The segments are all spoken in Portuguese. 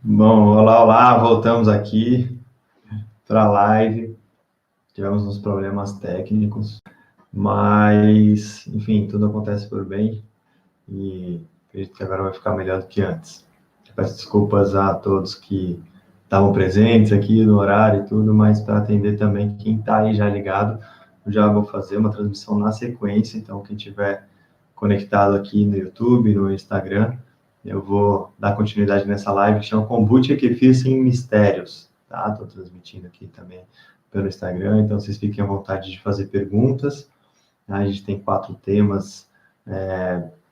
Bom, olá, olá, voltamos aqui para a live. Tivemos uns problemas técnicos, mas, enfim, tudo acontece por bem e acredito que agora vai ficar melhor do que antes. Peço desculpas a todos que estavam presentes aqui no horário e tudo, mas para atender também quem está aí já ligado, eu já vou fazer uma transmissão na sequência, então quem tiver conectado aqui no YouTube, no Instagram, eu vou dar continuidade nessa live que chama Kombucha Kefir Sem Mistérios, tá? Estou transmitindo aqui também pelo Instagram, então vocês fiquem à vontade de fazer perguntas. A gente tem 4 temas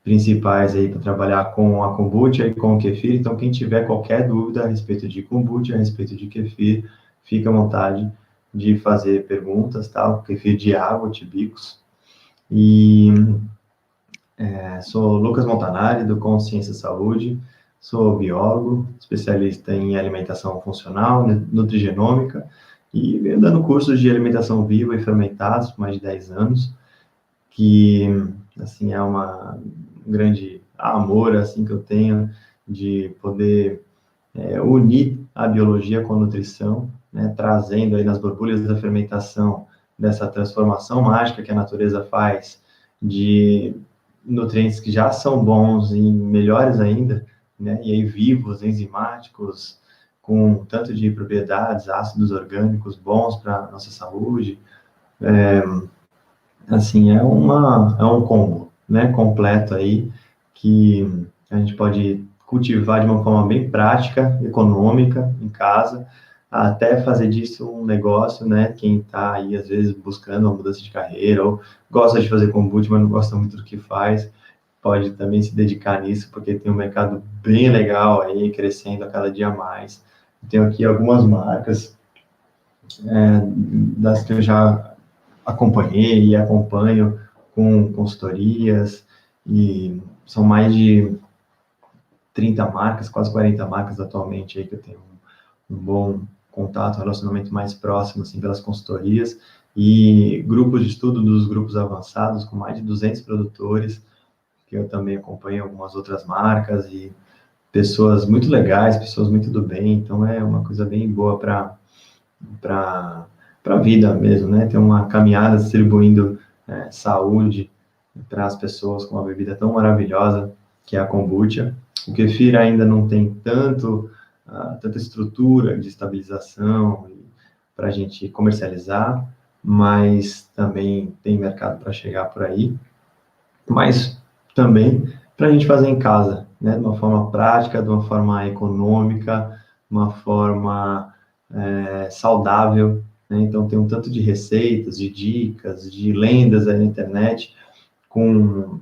principais aí para trabalhar com a kombucha e com o kefir, então quem tiver qualquer dúvida a respeito de kombucha, a respeito de kefir, fica à vontade de fazer perguntas, tá? O kefir de água, de bicos. E sou Lucas Montanari, do Consciência Saúde, sou biólogo, especialista em alimentação funcional, nutrigenômica, e venho dando cursos de alimentação viva e fermentados por mais de 10 anos, que, assim, é um grande amor, assim, que eu tenho de poder unir a biologia com a nutrição, né, trazendo aí nas borbulhas da fermentação, dessa transformação mágica que a natureza faz de nutrientes que já são bons e melhores ainda, né, e aí vivos, enzimáticos, com tanto de propriedades, ácidos orgânicos bons para a nossa saúde, assim, é um combo, né, completo aí, que a gente pode cultivar de uma forma bem prática, econômica, em casa, até fazer disso um negócio, né, quem está aí, às vezes, buscando uma mudança de carreira, ou gosta de fazer kombucha, mas não gosta muito do que faz, pode também se dedicar nisso, porque tem um mercado bem legal aí, crescendo a cada dia mais. Tenho aqui algumas marcas, das que eu já acompanhei e acompanho com consultorias, e são mais de 30 marcas, quase 40 marcas atualmente aí que eu tenho um bom contato, um relacionamento mais próximo, assim, pelas consultorias, e grupos de estudo dos grupos avançados, com mais de 200 produtores, que eu também acompanho algumas outras marcas, e pessoas muito legais, pessoas muito do bem, então é uma coisa bem boa para a vida mesmo, né? Ter uma caminhada distribuindo saúde para as pessoas com uma bebida tão maravilhosa que é a kombucha. O kefir ainda não tem tanta estrutura de estabilização para a gente comercializar, mas também tem mercado para chegar por aí. Mas também para a gente fazer em casa, né? De uma forma prática, de uma forma econômica, de uma forma saudável, né? Então tem um tanto de receitas, de dicas, de lendas aí na internet, com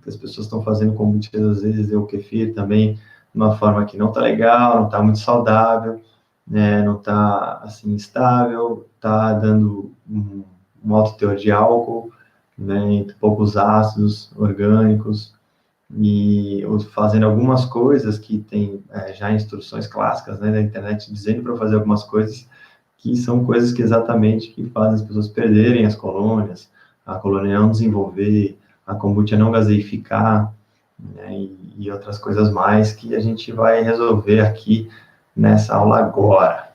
que as pessoas estão fazendo kombucha, às vezes o kefir também, de uma forma que não está legal, não está muito saudável, né? Não está assim estável, está dando um alto teor de álcool, né? Poucos ácidos orgânicos, e fazendo algumas coisas que tem já instruções clássicas, né, da internet dizendo para fazer algumas coisas que são coisas que exatamente que fazem as pessoas perderem as colônias, a colônia não desenvolver, a kombucha não gaseificar, né, e outras coisas mais que a gente vai resolver aqui nessa aula agora.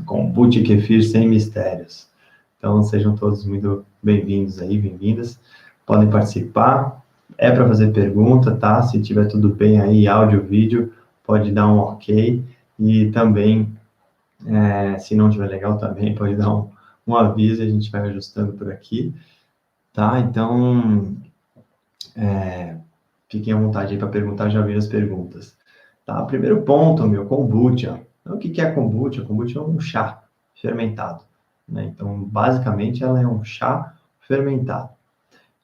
Kombucha e kefir sem mistérios. Então, sejam todos muito bem-vindos aí, bem-vindas. Podem participar. É para fazer pergunta, tá? Se tiver tudo bem aí, áudio, vídeo, pode dar um ok. E também, se não tiver legal também, pode dar um aviso e a gente vai ajustando por aqui, tá? Então, fiquem à vontade aí para perguntar, já vi as perguntas. Tá? Primeiro ponto, meu, kombucha. Então, o que é kombucha? Kombucha é um chá fermentado, né? Então, basicamente, ela é um chá fermentado.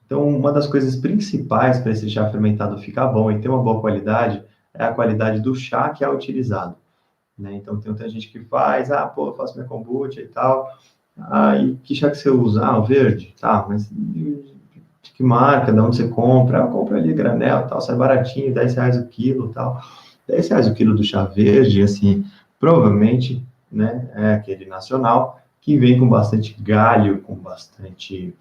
Então, uma das coisas principais para esse chá fermentado ficar bom e ter uma boa qualidade é a qualidade do chá que é utilizado, né? Então, tem muita gente que faz, pô, eu faço minha kombucha e tal. E que chá que você usa? O verde. Tá, mas de que marca, de onde você compra? Eu compro ali granel, tal, sai baratinho, R$ 10 o quilo, tal. R$ 10 o quilo do chá verde, assim, provavelmente, né, é aquele nacional, que vem com bastante galho, com bastante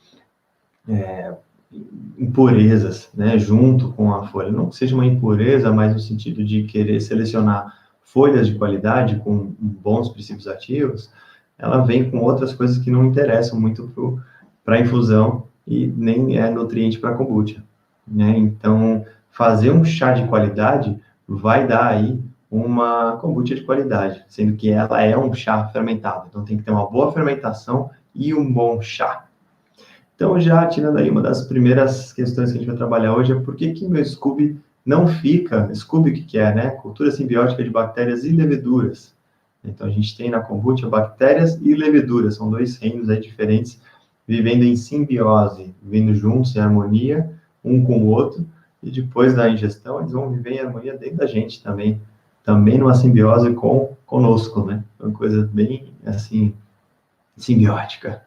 impurezas, né, junto com a folha. Não que seja uma impureza, mas no sentido de querer selecionar folhas de qualidade, com bons princípios ativos, ela vem com outras coisas que não interessam muito para a infusão e nem é nutriente para a kombucha, né? Então, fazer um chá de qualidade vai dar aí uma kombucha de qualidade, sendo que ela é um chá fermentado. Então, tem que ter uma boa fermentação e um bom chá. Então, já tirando aí uma das primeiras questões que a gente vai trabalhar hoje, é por que que meu Scooby não fica... Scooby, o que é, né? Cultura simbiótica de bactérias e leveduras. Então, a gente tem na kombucha bactérias e leveduras, são dois reinos aí diferentes, vivendo em simbiose, vivendo juntos, em harmonia, um com o outro, e depois da ingestão, eles vão viver em harmonia dentro da gente também numa simbiose conosco, né? Uma coisa bem, assim, simbiótica.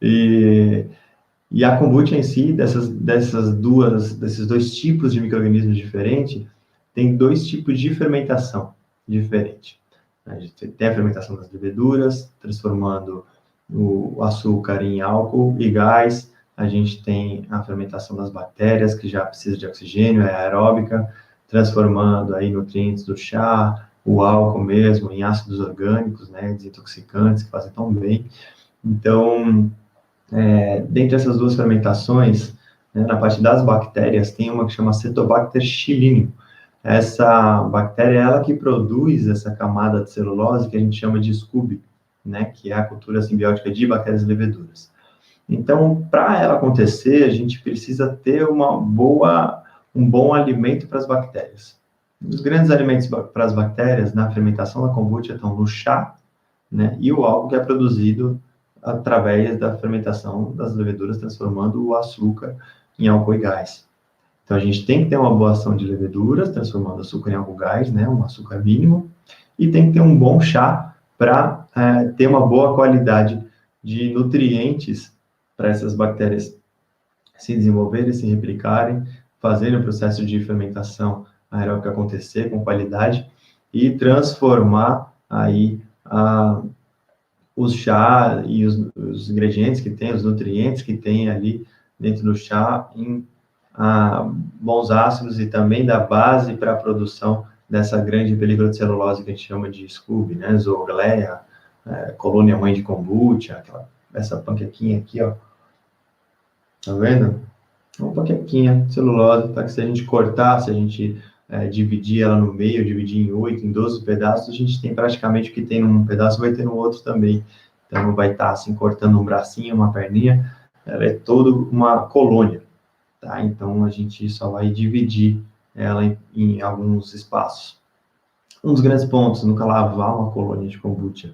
E a kombucha em si, desses dois tipos de micro-organismos diferentes, tem dois tipos de fermentação diferente. A gente tem a fermentação das leveduras, transformando o açúcar em álcool e gás. A gente tem a fermentação das bactérias, que já precisa de oxigênio, é aeróbica, transformando aí nutrientes do chá, o álcool mesmo, em ácidos orgânicos, né, desintoxicantes, que fazem tão bem. Então, dentre essas duas fermentações, né, na parte das bactérias, tem uma que chama Cetobacter xylinium. Essa bactéria é ela que produz essa camada de celulose que a gente chama de Scooby, né, que é a cultura simbiótica de bactérias e leveduras. Então, para ela acontecer, a gente precisa ter um bom alimento para as bactérias. Os grandes alimentos para as bactérias na fermentação da kombucha estão no chá, né, e o álcool que é produzido através da fermentação das leveduras, transformando o açúcar em álcool e gás. Então, a gente tem que ter uma boa ação de leveduras, transformando açúcar em álcool e gás, né, um açúcar mínimo, e tem que ter um bom chá para ter uma boa qualidade de nutrientes para essas bactérias se desenvolverem, se replicarem, fazerem o processo de fermentação aeróbica acontecer com qualidade e transformar aí os chá e os ingredientes que tem, os nutrientes que tem ali dentro do chá em bons ácidos e também da base para a produção dessa grande película de celulose que a gente chama de Scooby, né? Zooglea, colônia mãe de kombucha, essa panquequinha aqui, ó. Tá vendo? Uma panquequinha de celulose, tá? Que se a gente cortar, se a gente dividir ela no meio, dividir em 8, em 12 pedaços, a gente tem praticamente o que tem num pedaço, vai ter no outro também. Então, não vai estar assim, cortando um bracinho, uma perninha, ela é toda uma colônia, tá? Então, a gente só vai dividir ela em alguns espaços. Um dos grandes pontos, nunca lavar uma colônia de kombucha.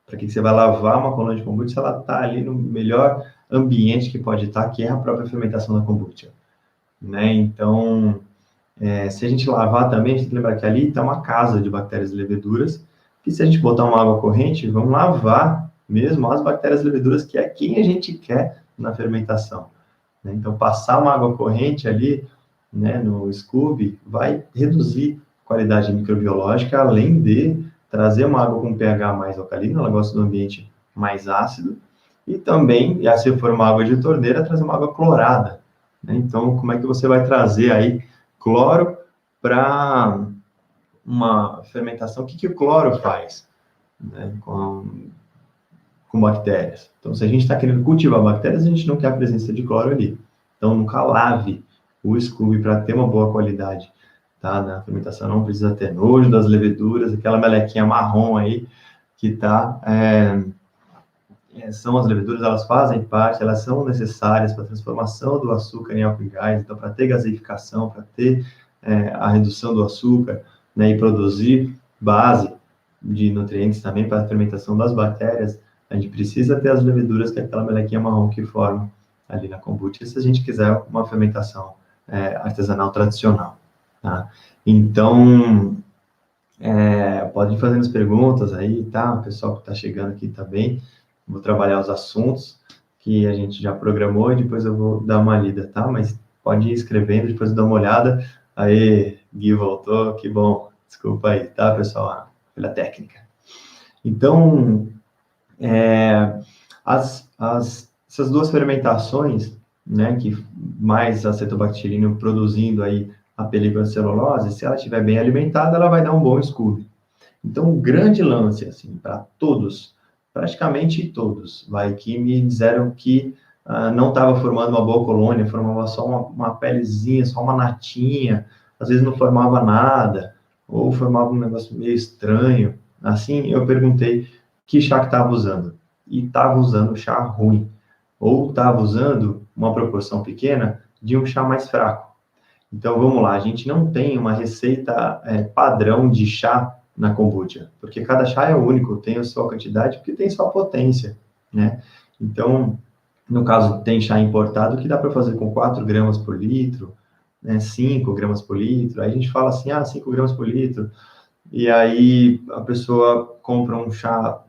Para que você vai lavar uma colônia de kombucha se ela está ali no melhor ambiente que pode estar, que é a própria fermentação da kombucha, né? Então, se a gente lavar também, a gente tem que lembrar que ali está uma casa de bactérias e leveduras, que se a gente botar uma água corrente, vamos lavar mesmo as bactérias e leveduras, que é quem a gente quer na fermentação, né? Então, passar uma água corrente ali, né, no Scooby, vai reduzir a qualidade microbiológica, além de trazer uma água com pH mais alcalino, ela gosta do ambiente mais ácido, e também, se for uma água de torneira, trazer uma água clorada, né? Então, como é que você vai trazer aí cloro para uma fermentação? O que o cloro faz, né, com bactérias? Então, se a gente está querendo cultivar bactérias, a gente não quer a presença de cloro ali. Então, nunca lave o Scooby para ter uma boa qualidade, tá? Na fermentação não precisa ter nojo das leveduras, aquela melequinha marrom aí que tá... são as leveduras, elas fazem parte, elas são necessárias para a transformação do açúcar em álcool e gás, então para ter gaseificação, para ter a redução do açúcar, né, e produzir base de nutrientes também para a fermentação das bactérias, a gente precisa ter as leveduras, que é aquela melequinha marrom que forma ali na kombucha, se a gente quiser uma fermentação artesanal tradicional, tá? Então, pode ir fazendo as perguntas aí, tá? O pessoal que está chegando aqui também, vou trabalhar os assuntos que a gente já programou e depois eu vou dar uma lida, tá? Mas pode ir escrevendo, depois eu dou uma olhada. Aí, Gui voltou, que bom. Desculpa aí, tá, pessoal? Pela técnica. Então, essas duas fermentações, né, que mais acetobacterina produzindo aí a película de celulose, se ela estiver bem alimentada, ela vai dar um bom Scooby. Então, o grande lance, assim, para todos, praticamente todos, que me disseram que não estava formando uma boa colônia, formava só uma pelezinha, só uma natinha, às vezes não formava nada, ou formava um negócio meio estranho. Assim, eu perguntei que chá que estava usando. E estava usando chá ruim. Ou estava usando uma proporção pequena de um chá mais fraco. Então, vamos lá, a gente não tem uma receita padrão de chá na kombucha, porque cada chá é único, tem a sua quantidade, porque tem sua potência, né? Então, no caso, tem chá importado que dá para fazer com 4 gramas por litro, né, 5 gramas por litro, aí a gente fala assim, 5 gramas por litro, e aí a pessoa compra um chá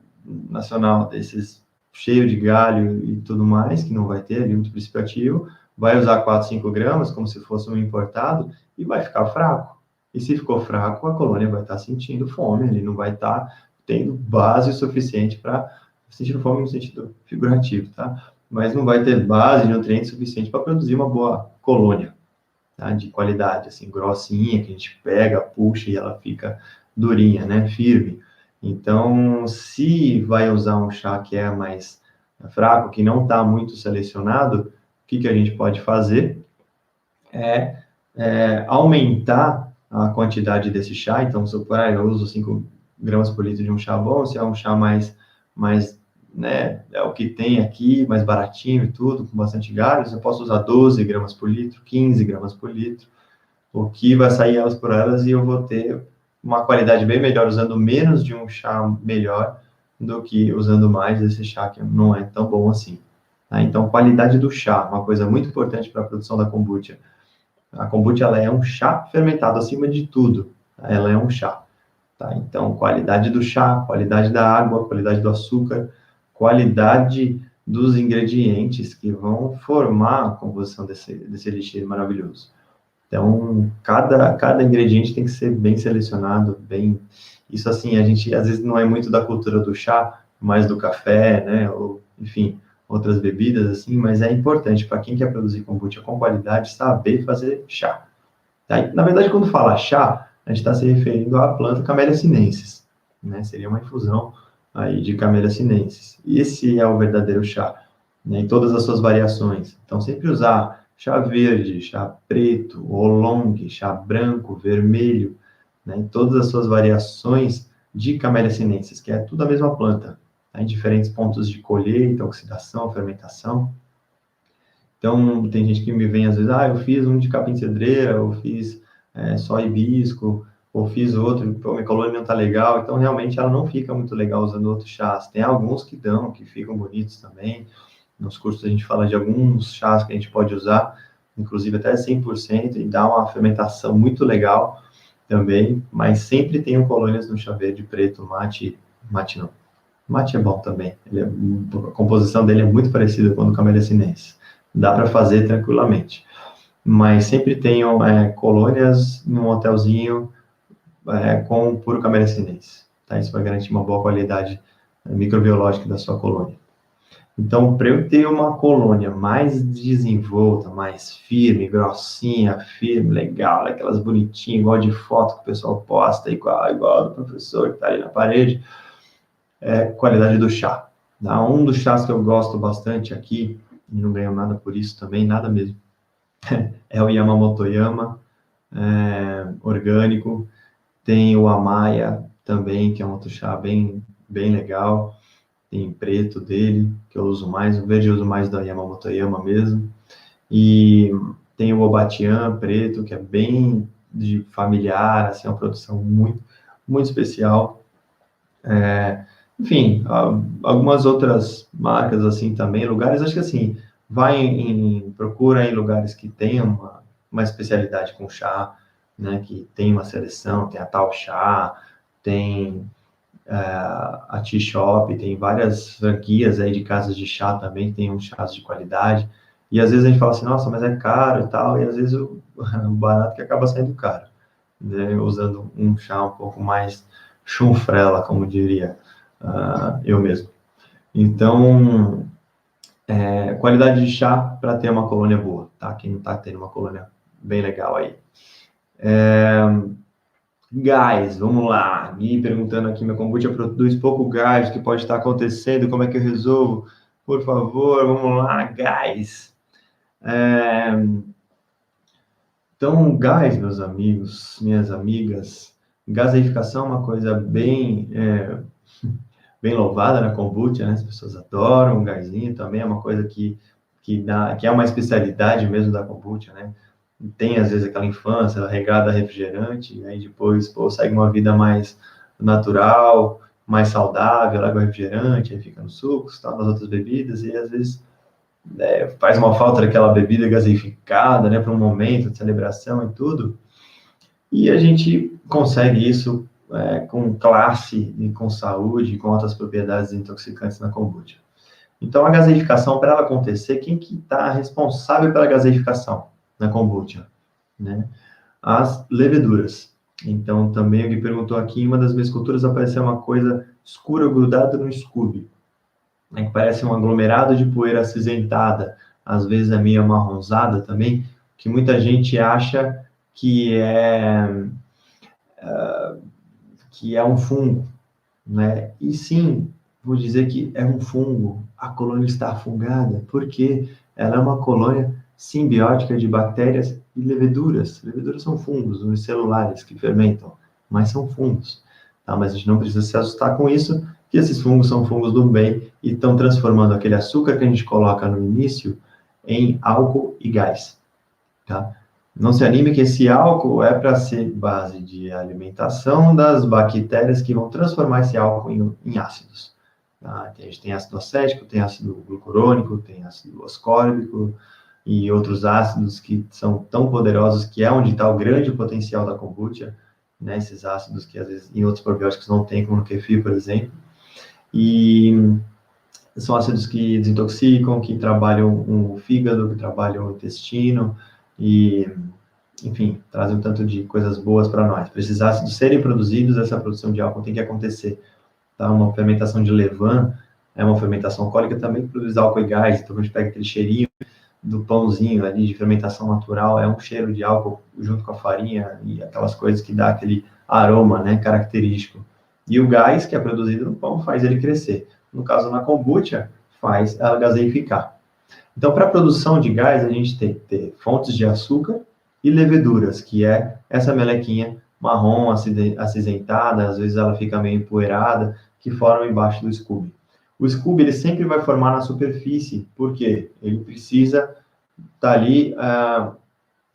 nacional desses cheio de galho e tudo mais, que não vai ter ali muito princípio ativo, vai usar 4, 5 gramas, como se fosse um importado, e vai ficar fraco. E se ficou fraco, a colônia vai estar sentindo fome, ele não vai estar tendo base o suficiente para sentir fome no sentido figurativo, tá? Mas não vai ter base de nutrientes suficiente para produzir uma boa colônia, tá? De qualidade, assim, grossinha, que a gente pega, puxa e ela fica durinha, né? Firme. Então, se vai usar um chá que é mais fraco, que não está muito selecionado, o que a gente pode fazer é aumentar a quantidade desse chá. Então, se eu uso 5 gramas por litro de um chá bom, se é um chá mais, né, é o que tem aqui, mais baratinho e tudo, com bastante galhos, eu posso usar 12 gramas por litro, 15 gramas por litro, o que vai sair elas por elas e eu vou ter uma qualidade bem melhor usando menos de um chá melhor do que usando mais esse chá que não é tão bom assim. Tá? Então, qualidade do chá, uma coisa muito importante para a produção da kombucha. A kombucha ela é um chá fermentado acima de tudo. Tá? Ela é um chá. Tá? Então, qualidade do chá, qualidade da água, qualidade do açúcar, qualidade dos ingredientes que vão formar a composição desse elixir maravilhoso. Então, cada ingrediente tem que ser bem selecionado, bem... Isso, assim, a gente, às vezes, não é muito da cultura do chá, mais do café, né? Ou, enfim, outras bebidas, assim, mas é importante para quem quer produzir kombucha com qualidade, saber fazer chá. Tá? Na verdade, quando fala chá, a gente está se referindo à planta Camellia sinensis, né? Seria uma infusão aí de Camellia sinensis. Esse é o verdadeiro chá, né? Em todas as suas variações. Então, sempre usar chá verde, chá preto, oolong, chá branco, vermelho, né? Em todas as suas variações de Camellia sinensis, que é tudo a mesma planta, tá? Em diferentes pontos de colheita, oxidação, fermentação. Então, tem gente que me vem às vezes, eu fiz um de capim-cedreira, eu fiz só hibisco, ou fiz outro, pô, minha colônia não tá legal. Então, realmente, ela não fica muito legal usando outros chás. Tem alguns que dão, que ficam bonitos também. Nos cursos a gente fala de alguns chás que a gente pode usar, inclusive até 100%, e dá uma fermentação muito legal também, mas sempre tem colônias no chá verde, preto, mate não. Mate é bom também. A composição dele é muito parecida com a do Camellia sinensis. Dá para fazer tranquilamente. Mas sempre tenham colônias num hotelzinho com puro Camellia sinensis. Tá? Isso vai garantir uma boa qualidade microbiológica da sua colônia. Então, para eu ter uma colônia mais desenvolta, mais firme, grossinha, firme, legal, aquelas bonitinhas, igual de foto que o pessoal posta, igual do professor que está ali na parede, qualidade do chá. Tá? Um dos chás que eu gosto bastante aqui, e não ganho nada por isso também, nada mesmo, é o Yamamotoyama, orgânico. Tem o Amaya também, que é um outro chá bem legal. Tem preto dele, que eu uso mais. O verde eu uso mais da Yamamotoyama mesmo. E tem o Obatian preto, que é bem de familiar, assim, uma produção muito especial. Enfim, algumas outras marcas assim também, lugares, acho que assim, procura em lugares que tenham uma especialidade com chá, né, que tem uma seleção, tem a Tal Chá, tem a Tea Shop, tem várias franquias aí de casas de chá também, que tem uns chás de qualidade, e às vezes a gente fala assim, nossa, mas é caro e tal, e às vezes o barato que acaba saindo caro, né, usando um chá um pouco mais chunfrela, como diria eu mesmo. Então, qualidade de chá para ter uma colônia boa, tá? Quem não está tendo uma colônia bem legal aí. Gás, vamos lá. Me perguntando aqui, meu kombucha produz pouco gás, o que pode estar acontecendo, como é que eu resolvo? Por favor, vamos lá, gás. É, Então, gás, meus amigos, minhas amigas, gaseificação é uma coisa bem louvada na kombucha, né? As pessoas adoram o gásinho, também é uma coisa que é uma especialidade mesmo da kombucha, né? Tem, às vezes, aquela infância regada a refrigerante, e aí depois, pô, segue uma vida mais natural, mais saudável, larga o refrigerante, aí fica nos sucos, tal, nas outras bebidas, e às vezes faz uma falta daquela bebida gaseificada, né, para um momento de celebração e tudo, e a gente consegue isso com classe e com saúde, com altas propriedades intoxicantes na kombucha. Então, a gaseificação, para ela acontecer, quem que está responsável pela gaseificação na kombucha? Né? As leveduras. Então, também alguém perguntou aqui, em uma das minhas culturas apareceu uma coisa escura grudada no Scooby, né, que parece um aglomerado de poeira acinzentada, às vezes é meio amarronzada também, que muita gente acha que é, que é um fungo, né? E sim, vou dizer que é um fungo. A colônia está fungada, porque ela é uma colônia simbiótica de bactérias e leveduras. Leveduras são fungos unicelulares que fermentam, mas são fungos. Tá? Mas a gente não precisa se assustar com isso, que esses fungos são fungos do bem e estão transformando aquele açúcar que a gente coloca no início em álcool e gás. Tá? Não se anime que esse álcool é para ser base de alimentação das bactérias que vão transformar esse álcool em ácidos. Tá? A gente tem ácido acético, tem ácido glucurônico, tem ácido ascórbico e outros ácidos que são tão poderosos que é onde está o grande potencial da kombucha, né? Esses ácidos que às vezes em outros probióticos não tem, como no kefir, por exemplo. E são ácidos que desintoxicam, que trabalham o fígado, que trabalham o intestino e, enfim, trazem um tanto de coisas boas para nós. Para esses ácidos serem produzidos, essa produção de álcool tem que acontecer. Tá? Uma fermentação de levain é uma fermentação alcoólica também que produz álcool e gás. Então, a gente pega aquele cheirinho do pãozinho ali de fermentação natural, é um cheiro de álcool junto com a farinha e aquelas coisas que dá aquele aroma, né, característico. E o gás que é produzido no pão faz ele crescer. No caso, na kombucha, faz ela gaseificar. Então, para a produção de gás, a gente tem que ter fontes de açúcar e leveduras, que é essa melequinha marrom acinzentada, às vezes ela fica meio empoeirada, que formam embaixo do Scooby. O Scooby, ele sempre vai formar na superfície, porque ele precisa estar ali, a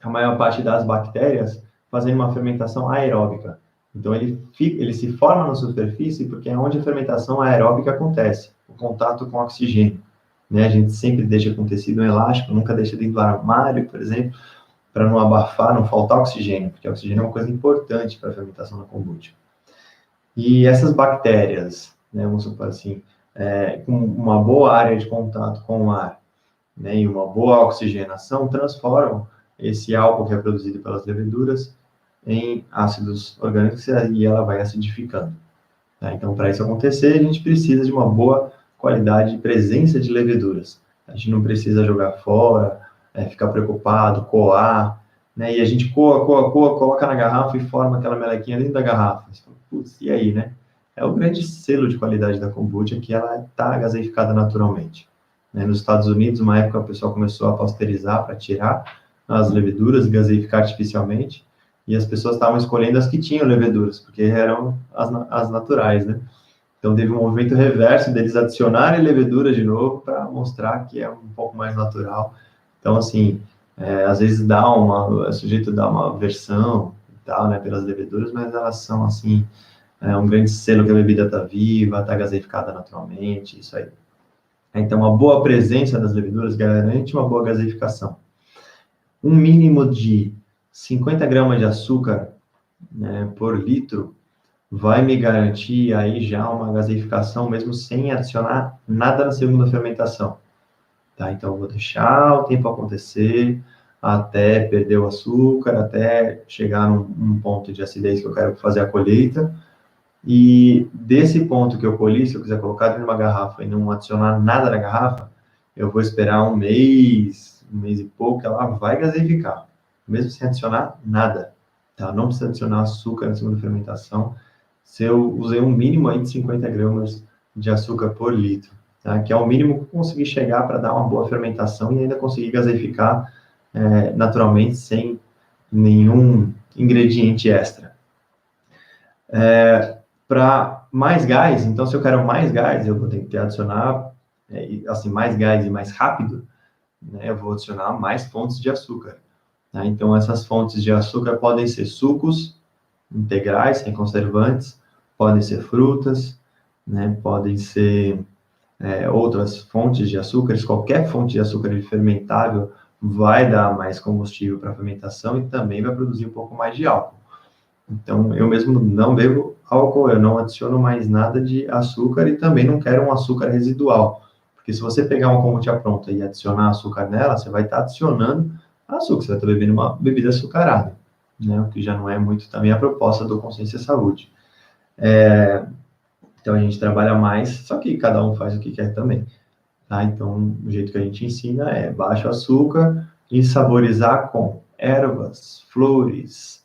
maior parte das bactérias, fazendo uma fermentação aeróbica. Então, ele se forma na superfície porque é onde a fermentação aeróbica acontece, o contato com o oxigênio. Né? A gente sempre deixa com tecido elástico, nunca deixa dentro do armário, por exemplo, para não abafar, não faltar oxigênio, porque o oxigênio é uma coisa importante para a fermentação da kombucha. E essas bactérias, né, vamos supor assim, com uma boa área de contato com o ar, né, e uma boa oxigenação, transformam esse álcool que é produzido pelas leveduras em ácidos orgânicos e ela vai acidificando. Tá? Então, para isso acontecer, a gente precisa de uma boa qualidade de presença de leveduras. A gente não precisa jogar fora, ficar preocupado, coar, né? E a gente coa, coloca na garrafa e forma aquela melequinha dentro da garrafa. Putz, e aí, né? É o grande selo de qualidade da kombucha que ela está gaseificada naturalmente. Né? Nos Estados Unidos, uma época, o pessoal começou a pasteurizar para tirar as leveduras e gaseificar artificialmente, e as pessoas estavam escolhendo as que tinham leveduras, porque eram as naturais, né? Então, teve um movimento reverso deles adicionarem levedura de novo para mostrar que é um pouco mais natural. Então, assim, às vezes é sujeito dá uma aversão e tal, né, pelas leveduras, mas elas são, assim, um grande selo que a bebida está viva, está gaseificada naturalmente, isso aí. Então, uma boa presença das leveduras garante uma boa gaseificação. Um mínimo de 50 gramas de açúcar, né, por litro vai me garantir aí já uma gaseificação mesmo sem adicionar nada na segunda fermentação. Tá? Então, eu vou deixar o tempo acontecer até perder o açúcar, até chegar num ponto de acidez que eu quero fazer a colheita. E desse ponto que eu colhi, se eu quiser colocar dentro de uma garrafa e não adicionar nada na garrafa, eu vou esperar um mês e pouco, ela vai gaseificar, mesmo sem adicionar nada. tá? Não precisa adicionar açúcar na segunda fermentação. Se eu usei um mínimo aí de 50 gramas de açúcar por litro, tá? Que é o mínimo que eu consegui chegar para dar uma boa fermentação e ainda conseguir gaseificar naturalmente sem nenhum ingrediente extra. Para mais gás, então se eu quero mais gás, eu vou ter que adicionar, assim, mais gás e mais rápido, né, eu vou adicionar mais fontes de açúcar. Tá? Então essas fontes de açúcar podem ser sucos integrais, sem conservantes, podem ser frutas, né, podem ser outras fontes de açúcares, qualquer fonte de açúcar fermentável vai dar mais combustível para a fermentação e também vai produzir um pouco mais de álcool. Então, eu mesmo não bebo álcool, eu não adiciono mais nada de açúcar e também não quero um açúcar residual. Porque se você pegar uma kombucha pronta e adicionar açúcar nela, você vai estar adicionando açúcar, você vai estar bebendo uma bebida açucarada, né? O que já não é muito também a proposta do Consciência Saúde. Então, a gente trabalha mais, só que cada um faz o que quer também. Tá? Então, o jeito que a gente ensina é baixo açúcar e saborizar com ervas, flores,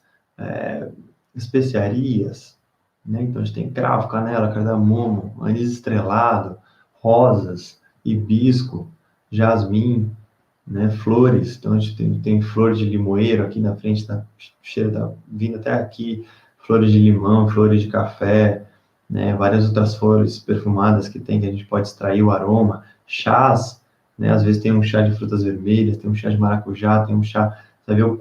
especiarias, né? Então, a gente tem cravo, canela, cardamomo, anis estrelado, rosas, hibisco, jasmim, né? Flores. Então, a gente tem flor de limoeiro aqui na frente, tá? Cheiro tá vindo até aqui, flores de limão, flores de café, né? Várias outras flores perfumadas que tem, que a gente pode extrair o aroma, chás, né? Às vezes tem um chá de frutas vermelhas, tem um chá de maracujá, tem um chá, você vê o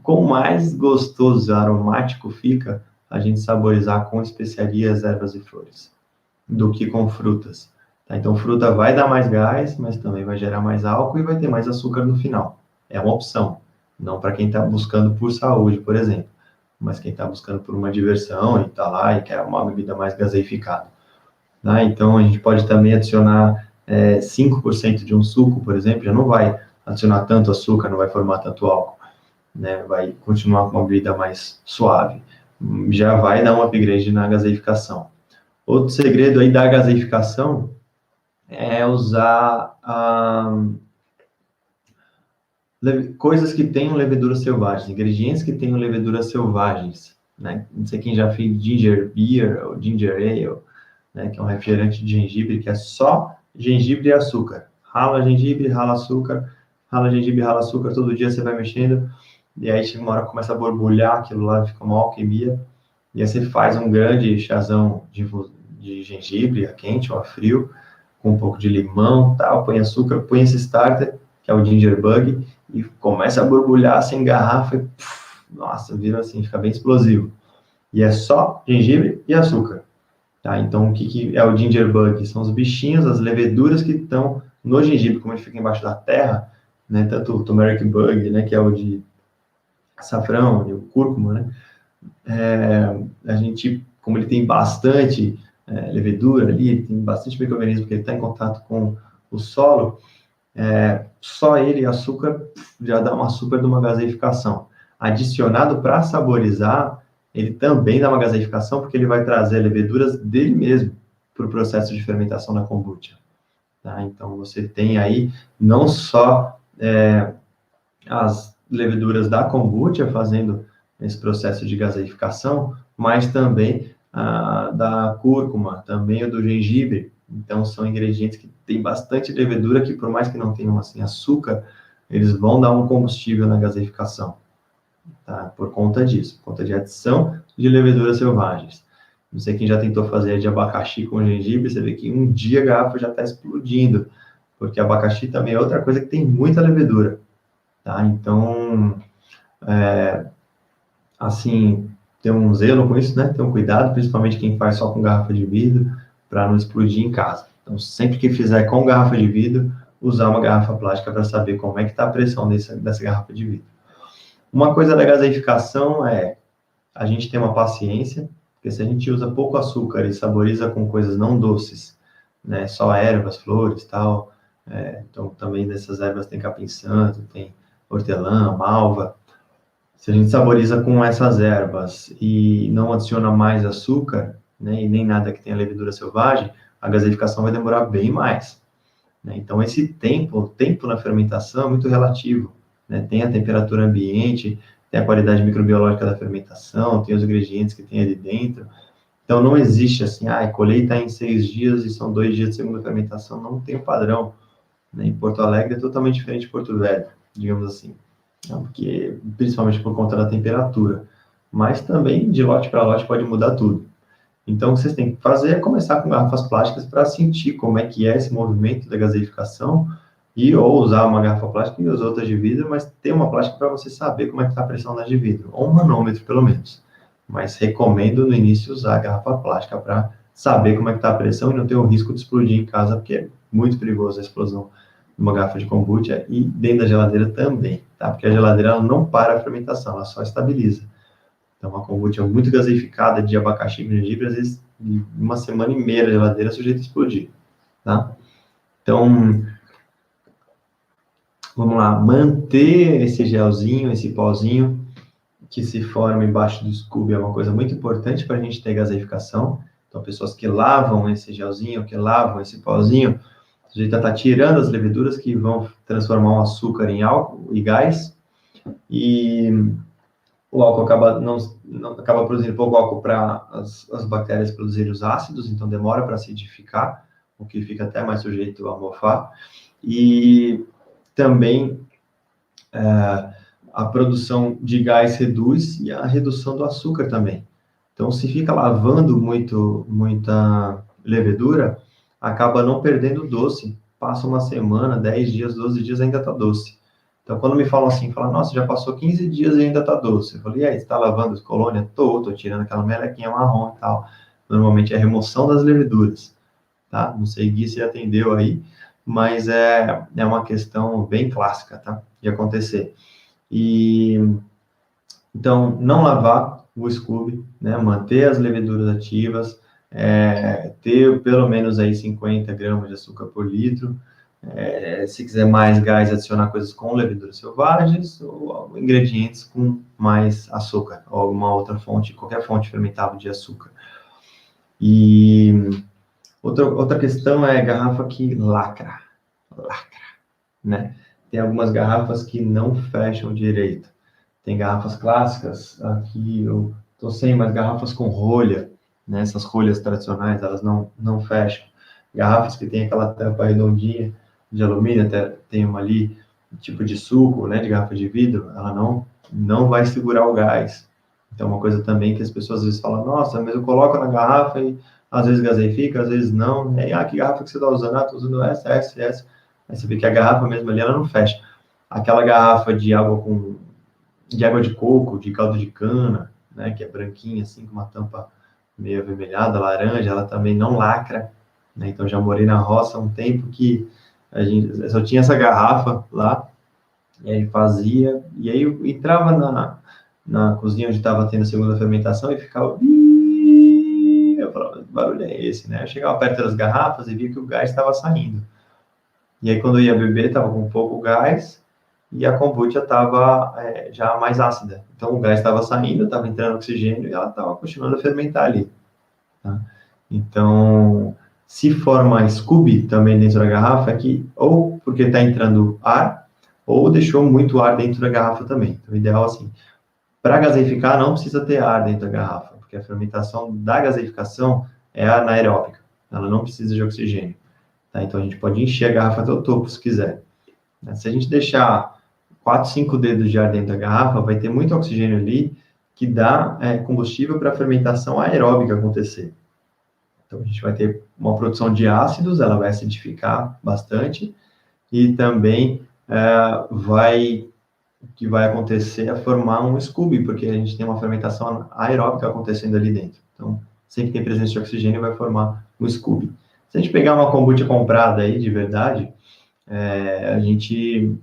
quão mais gostoso, aromático fica a gente saborizar com especiarias, ervas e flores, do que com frutas. Tá? Então, fruta vai dar mais gás, mas também vai gerar mais álcool e vai ter mais açúcar no final. É uma opção, não para quem está buscando por saúde, por exemplo, mas quem está buscando por uma diversão e está lá e quer uma bebida mais gaseificada. Tá? Então, a gente pode também adicionar 5% de um suco, por exemplo, já não vai adicionar tanto açúcar, não vai formar tanto álcool, né? Vai continuar com uma bebida mais suave. Já vai dar um upgrade na gaseificação. Outro segredo aí da gaseificação é usar coisas que tenham leveduras selvagens, ingredientes que tenham leveduras selvagens, né? Não sei quem já fez ginger beer ou ginger ale, né? Que é um refrigerante de gengibre que é só gengibre e açúcar. Rala gengibre, rala açúcar, rala gengibre, rala açúcar, todo dia você vai mexendo, e aí chega uma hora que começa a borbulhar aquilo lá, fica uma alquimia, e aí você faz um grande chazão de gengibre, a quente ou a frio, com um pouco de limão, tal, põe açúcar, põe esse starter, que é o Ginger Bug, e começa a borbulhar sem garrafa, e, nossa, vira assim, fica bem explosivo. E é só gengibre e açúcar. Tá? Então, o que é o Ginger Bug? São os bichinhos, as leveduras que estão no gengibre, como ele fica embaixo da terra, né? Tanto o Turmeric Bug, né? Que é o de açafrão e o cúrcuma, né? A gente, como ele tem bastante levedura ali, tem bastante micro-organismo que ele está em contato com o solo, só ele, açúcar, já dá uma super de uma gaseificação. Adicionado para saborizar, ele também dá uma gaseificação, porque ele vai trazer leveduras dele mesmo para o processo de fermentação da kombucha. Tá? Então, você tem aí não só as leveduras da kombucha fazendo esse processo de gaseificação, mas também da cúrcuma, também o do gengibre. Então, são ingredientes que têm bastante levedura, que por mais que não tenham assim, açúcar, eles vão dar um combustível na gaseificação, tá? Por conta disso, por conta de adição de leveduras selvagens. Não sei quem já tentou fazer de abacaxi com gengibre, você vê que um dia a garrafa já está explodindo, porque abacaxi também é outra coisa que tem muita levedura, tá? Então, assim, ter um zelo com isso, né? Ter um cuidado, principalmente quem faz só com garrafa de vidro, para não explodir em casa. Então, sempre que fizer com garrafa de vidro, usar uma garrafa plástica para saber como é que está a pressão dessa garrafa de vidro. Uma coisa da gaseificação é a gente ter uma paciência, porque se a gente usa pouco açúcar e saboriza com coisas não doces, né? Só ervas, flores, tal. Então, também dessas ervas tem capim-santo, tem hortelã, malva. Se a gente saboriza com essas ervas e não adiciona mais açúcar, né, e nem nada que tenha levedura selvagem, a gaseificação vai demorar bem mais, né? Então, o tempo na fermentação é muito relativo, né? Tem a temperatura ambiente, tem a qualidade microbiológica da fermentação, tem os ingredientes que tem ali dentro. Então, não existe assim, colheita em 6 dias e são 2 dias de segunda fermentação, não tem um padrão. Né? Em Porto Alegre é totalmente diferente de Porto Velho, digamos assim, né? Porque, principalmente por conta da temperatura. Mas também, de lote para lote, pode mudar tudo. Então, o que vocês têm que fazer é começar com garrafas plásticas para sentir como é que é esse movimento da gaseificação ou usar uma garrafa plástica e as outras de vidro, mas ter uma plástica para você saber como é que está a pressão das de vidro, ou um manômetro, pelo menos. Mas recomendo, no início, usar a garrafa plástica para saber como é que está a pressão e não ter o risco de explodir em casa, porque é muito perigoso a explosão de uma garrafa de kombucha e dentro da geladeira também, tá? Porque a geladeira ela não para a fermentação, ela só estabiliza. Então, uma kombucha muito gaseificada de abacaxi e gengibre, às vezes, em uma semana e meia na geladeira, sujeita a explodir, tá? Então, vamos lá, manter esse gelzinho, esse pozinho que se forma embaixo do Scooby é uma coisa muito importante para a gente ter gaseificação. Então, pessoas que lavam esse gelzinho, que lavam esse pozinho, a gente está tirando as leveduras que vão transformar o açúcar em álcool e gás, e o álcool acaba produzindo pouco álcool para as bactérias produzirem os ácidos, então demora para acidificar, o que fica até mais sujeito a mofar, e também a produção de gás reduz e a redução do açúcar também. Então, se fica lavando muita levedura, acaba não perdendo doce. Passa uma semana, 10 dias, 12 dias, ainda está doce. Então, quando me falam assim, nossa, já passou 15 dias e ainda está doce. Eu falei, e aí, você está lavando as colônias? Tô tirando aquela melequinha marrom e tal. Normalmente é a remoção das leveduras, tá? Não sei, Gui, se atendeu aí, mas é uma questão bem clássica, tá? De acontecer. E então, não lavar o Scooby, né? Manter as leveduras ativas, ter pelo menos aí 50 gramas de açúcar por litro. Se quiser mais gás, adicionar coisas com leveduras selvagens ou ingredientes com mais açúcar, ou alguma outra fonte, qualquer fonte fermentável de açúcar. E outra questão é garrafa que lacra, né? Tem algumas garrafas que não fecham direito. Tem garrafas clássicas, aqui eu estou sem, mas garrafas com rolha, né? Essas rolhas tradicionais, elas não fecham. Garrafas que tem aquela tampa redondinha de alumínio, até tem uma ali, tipo de suco, né? De garrafa de vidro, ela não vai segurar o gás. Então, uma coisa também que as pessoas às vezes falam, nossa, mas eu coloco na garrafa e às vezes gaseifica, às vezes não. E aí, que garrafa que você está usando? Estou usando essa. Aí você vê que a garrafa mesmo ali, ela não fecha. Aquela garrafa de água de coco, de caldo de cana, né, que é branquinha, assim, com uma tampa meio avermelhada, laranja, ela também não lacra, né? Então, já morei na roça há um tempo que a gente só tinha essa garrafa lá, e aí fazia, e aí eu entrava na cozinha onde estava tendo a segunda fermentação e ficava... Eu falava, que barulho é esse, né? Eu chegava perto das garrafas e via que o gás estava saindo. E aí, quando eu ia beber, estava com pouco gás, e a kombucha estava já mais ácida. Então, o gás estava saindo, estava entrando oxigênio e ela estava continuando a fermentar ali. Tá? Então, se forma Scooby também dentro da garrafa, é que ou porque está entrando ar, ou deixou muito ar dentro da garrafa também. Então, o ideal, assim, para gaseificar, não precisa ter ar dentro da garrafa, porque a fermentação da gaseificação é anaeróbica. Ela não precisa de oxigênio. Tá? Então, a gente pode encher a garrafa até o topo, se quiser. Se a gente deixar 4, 5 dedos de ar dentro da garrafa, vai ter muito oxigênio ali que dá combustível para a fermentação aeróbica acontecer. Então, a gente vai ter uma produção de ácidos, ela vai acidificar bastante, e também o que vai acontecer é formar um Scooby, porque a gente tem uma fermentação aeróbica acontecendo ali dentro. Então, sempre que tem presença de oxigênio, vai formar um Scooby. Se a gente pegar uma kombucha comprada aí, de verdade, a gente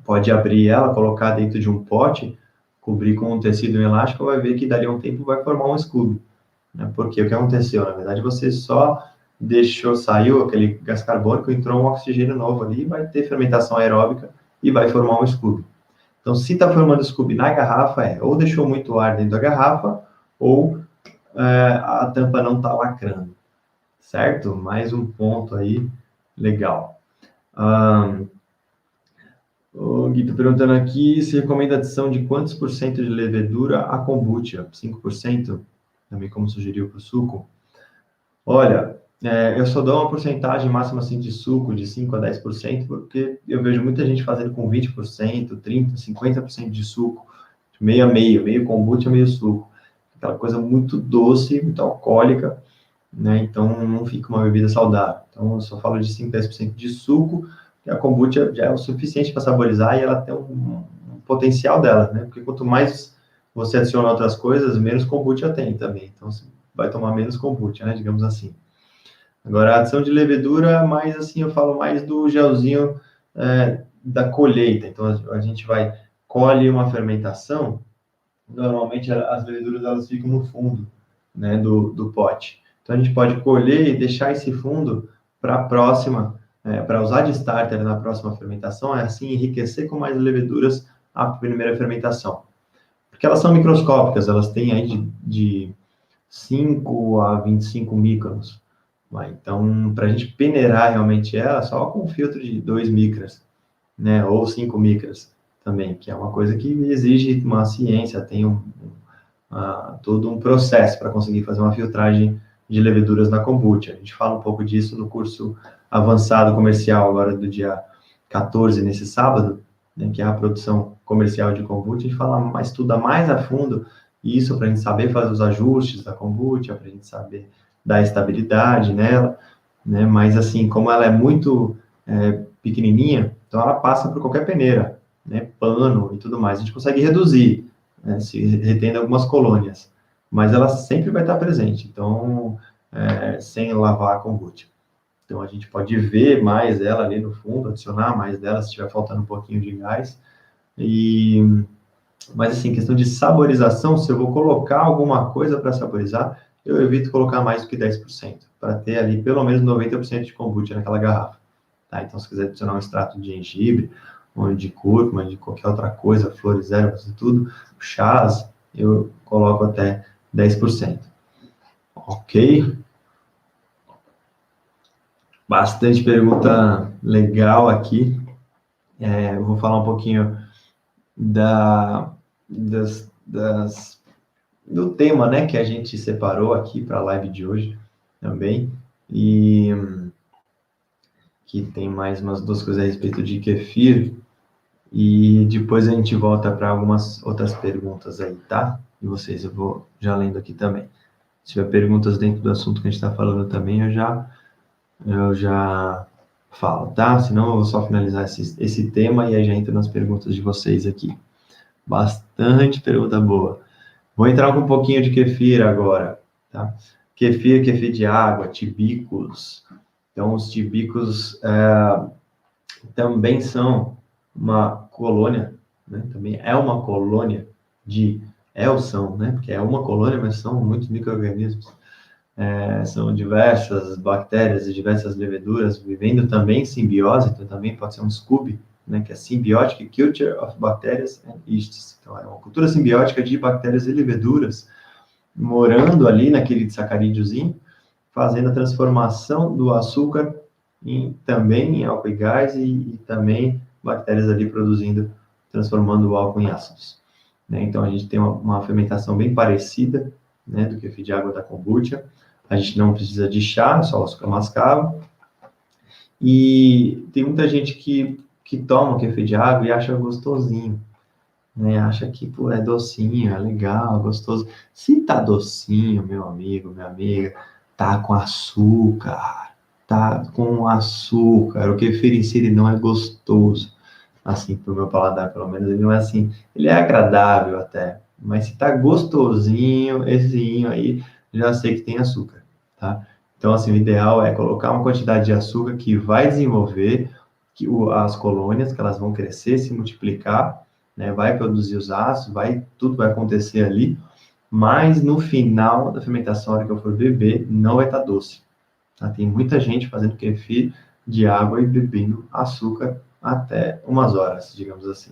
pode abrir ela, colocar dentro de um pote, cobrir com um tecido elástico, vai ver que dali a um tempo vai formar um escudo. Né? Porque o que aconteceu? Na verdade, você só saiu aquele gás carbônico, entrou um oxigênio novo ali, vai ter fermentação aeróbica e vai formar um escudo. Então, se está formando escudo na garrafa, ou deixou muito ar dentro da garrafa, ou a tampa não está lacrando. Certo? Mais um ponto aí legal. O Gui tá perguntando aqui se recomenda adição de quantos por cento de levedura a kombucha? 5%? Também como sugeriu para o suco. Olha, eu só dou uma porcentagem máxima assim de suco, de 5 a 10%, porque eu vejo muita gente fazendo com 20%, 30%, 50% de suco, meio a meio, meio kombucha, meio suco. Aquela coisa muito doce, muito alcoólica, né? Então não fica uma bebida saudável. Então eu só falo de 5 a 10% de suco, e a kombucha já é o suficiente para saborizar e ela tem um potencial dela, né? Porque quanto mais você adiciona outras coisas, menos kombucha tem também. Então você vai tomar menos kombucha, né? Digamos assim. Agora, a adição de levedura, mais assim, eu falo mais do gelzinho da colheita. Então, a gente vai, colhe uma fermentação, normalmente as leveduras elas ficam no fundo, né, do pote. Então, a gente pode colher e deixar esse fundo para a próxima, para usar de starter na próxima fermentação, é assim, enriquecer com mais leveduras a primeira fermentação. Porque elas são microscópicas, elas têm aí de 5 a 25 microns. Então, para a gente peneirar realmente ela, só com um filtro de 2 micras, né? Ou 5 micras também, que é uma coisa que exige uma ciência, tem todo um processo para conseguir fazer uma filtragem de leveduras na kombucha. A gente fala um pouco disso no curso avançado comercial, agora do dia 14, nesse sábado, né, que é a produção comercial de kombucha. A gente fala, mas estuda mais a fundo isso para a gente saber fazer os ajustes da kombucha, para a gente saber dar estabilidade nela, né? Mas assim, como ela é muito pequenininha, então ela passa por qualquer peneira, né? Pano e tudo mais. A gente consegue reduzir, né, se retendo algumas colônias, mas ela sempre vai estar presente, então, sem lavar a kombucha. Então, a gente pode ver mais ela ali no fundo, adicionar mais dela se estiver faltando um pouquinho de gás. Mas, assim, questão de saborização, se eu vou colocar alguma coisa para saborizar, eu evito colocar mais do que 10%, para ter ali pelo menos 90% de kombucha naquela garrafa. Tá? Então, se quiser adicionar um extrato de gengibre, ou de cúrcuma, de qualquer outra coisa, flores, ervas e tudo, chás, eu coloco até 10%. Ok? Bastante pergunta legal aqui. Eu vou falar um pouquinho da, do tema, né, que a gente separou aqui para a live de hoje também. E que tem mais umas duas coisas a respeito de kefir. E depois a gente volta para algumas outras perguntas aí, tá? E vocês, eu vou já lendo aqui também. Se tiver perguntas dentro do assunto que a gente está falando também, eu já falo, tá? Senão eu vou só finalizar esse tema e aí já entro nas perguntas de vocês aqui. Bastante pergunta boa. Vou entrar com um pouquinho de kefir agora, tá? Kefir de água, tibicos. Então, os tibicos também são uma colônia, né? Também é uma colônia de são, né? Porque é uma colônia, mas são muitos micro-organismos. São diversas bactérias e diversas leveduras vivendo também em simbiose, então também pode ser um SCUB, né? Que é Symbiotic Culture of Bacterias and Yeasts. Então, é uma cultura simbiótica de bactérias e leveduras morando ali naquele sacarídeozinho, fazendo a transformação do açúcar também em álcool e gás e também bactérias ali produzindo, transformando o álcool em ácidos. Né? Então, a gente tem uma fermentação bem parecida, né, do kefir de água da kombucha. A gente não precisa de chá, só açúcar mascavo. E tem muita gente que toma kefir de água e acha gostosinho, né? Acha que, pô, é docinho, é legal, gostoso. Se tá docinho, meu amigo, minha amiga, tá com açúcar, tá com açúcar. O kefir em si ele não é gostoso, assim, pro meu paladar, pelo menos, ele não é assim. Ele é agradável até, mas se tá gostosinho, essezinho aí, já sei que tem açúcar, tá? Então, assim, o ideal é colocar uma quantidade de açúcar que vai desenvolver as colônias, que elas vão crescer, se multiplicar, né? Vai produzir os ácidos, tudo vai acontecer ali, mas no final da fermentação, a hora que eu for beber, não vai estar doce. Tá? Tem muita gente fazendo kefir de água e bebendo açúcar até umas horas, digamos assim.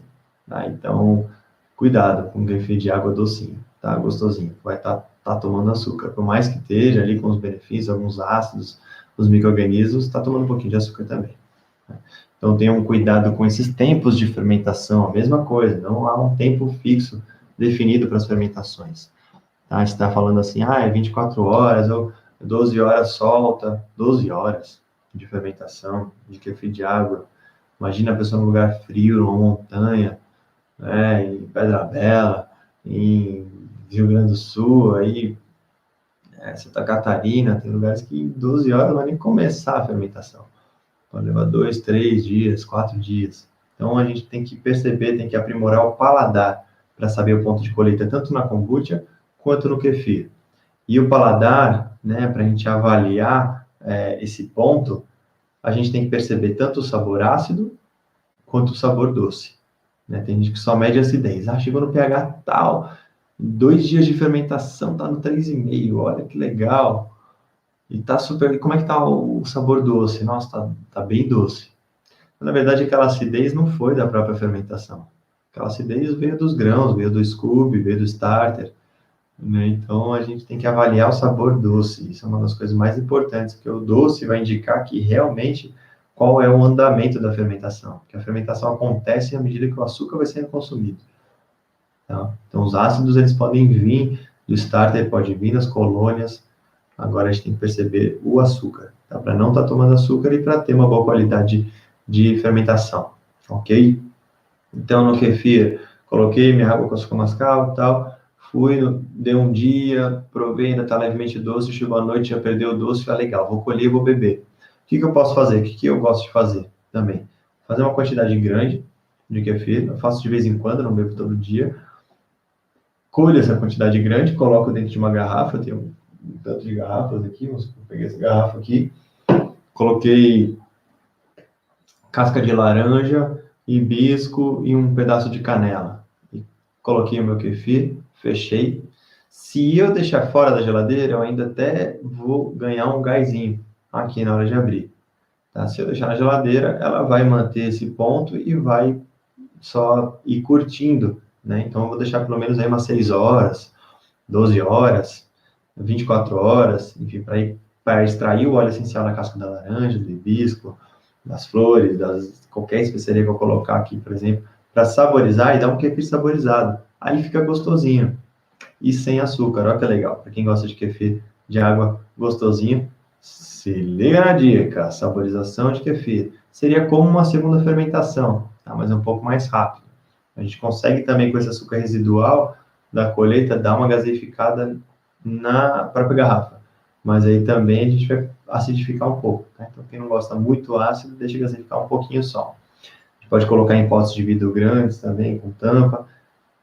Tá? Então, cuidado com o kefir de água docinho, tá? Gostosinho. Vai tá tomando açúcar. Por mais que esteja ali com os benefícios, alguns ácidos, os micro-organismos, tá tomando um pouquinho de açúcar também. Tá? Então, tenham cuidado com esses tempos de fermentação, a mesma coisa, não há um tempo fixo definido para as fermentações. Tá? Você está falando assim, é 24 horas ou 12 horas solta, 12 horas de fermentação, de kefir de água. Imagina a pessoa num lugar frio, numa montanha, né, em Pedra Bela, em Rio Grande do Sul, aí, Santa Catarina, tem lugares que em 12 horas não vai nem começar a fermentação. Pode levar 2, 3 dias, 4 dias. Então, a gente tem que perceber, tem que aprimorar o paladar para saber o ponto de colheita, tanto na kombucha quanto no kefir. E o paladar, né, para a gente avaliar esse ponto, a gente tem que perceber tanto o sabor ácido quanto o sabor doce. Né? Tem gente que só mede acidez. Chegou no pH tal, 2 dias de fermentação, tá no 3,5, olha que legal. E tá super... Como é que tá o sabor doce? Nossa, tá bem doce. Na verdade, aquela acidez não foi da própria fermentação. Aquela acidez veio dos grãos, veio do scooby, veio do starter. Né? Então, a gente tem que avaliar o sabor doce. Isso é uma das coisas mais importantes, porque o doce vai indicar que realmente qual é o andamento da fermentação. Que a fermentação acontece à medida que o açúcar vai sendo consumido. Tá? Então, os ácidos, eles podem vir do starter, pode vir das colônias. Agora, a gente tem que perceber o açúcar, tá? Para não estar tomando açúcar e para ter uma boa qualidade de fermentação, ok? Então, no kefir, coloquei minha água com açúcar mascavo e tal, fui, dei um dia, provei, ainda está levemente doce, chegou à noite, já perdeu o doce, legal, vou colher e vou beber. O que eu posso fazer? O que eu gosto de fazer também? Fazer uma quantidade grande de kefir, eu faço de vez em quando, não bebo todo dia. Colho essa quantidade grande, coloco dentro de uma garrafa, eu tenho um tanto de garrafas aqui, eu peguei essa garrafa aqui, coloquei casca de laranja, hibisco e um pedaço de canela. E coloquei o meu kefir, fechei. Se eu deixar fora da geladeira, eu ainda até vou ganhar um gásinho aqui na hora de abrir. Tá? Se eu deixar na geladeira, ela vai manter esse ponto e vai só ir curtindo. Né? Então, eu vou deixar pelo menos aí umas 6 horas, 12 horas, 24 horas, enfim, para extrair o óleo essencial da casca da laranja, do hibisco, das flores, qualquer especiaria que eu colocar aqui, por exemplo, para saborizar e dar um kefir saborizado. Aí fica gostosinho e sem açúcar. Olha que legal. Para quem gosta de kefir de água gostosinho, se liga na dica. Saborização de kefir. Seria como uma segunda fermentação, tá? Mas é um pouco mais rápido. A gente consegue também, com esse açúcar residual da colheita, dar uma gaseificada na própria garrafa. Mas aí também a gente vai acidificar um pouco. Tá? Então, quem não gosta muito ácido, deixa gasificar um pouquinho só. A gente pode colocar em potes de vidro grandes também, com tampa.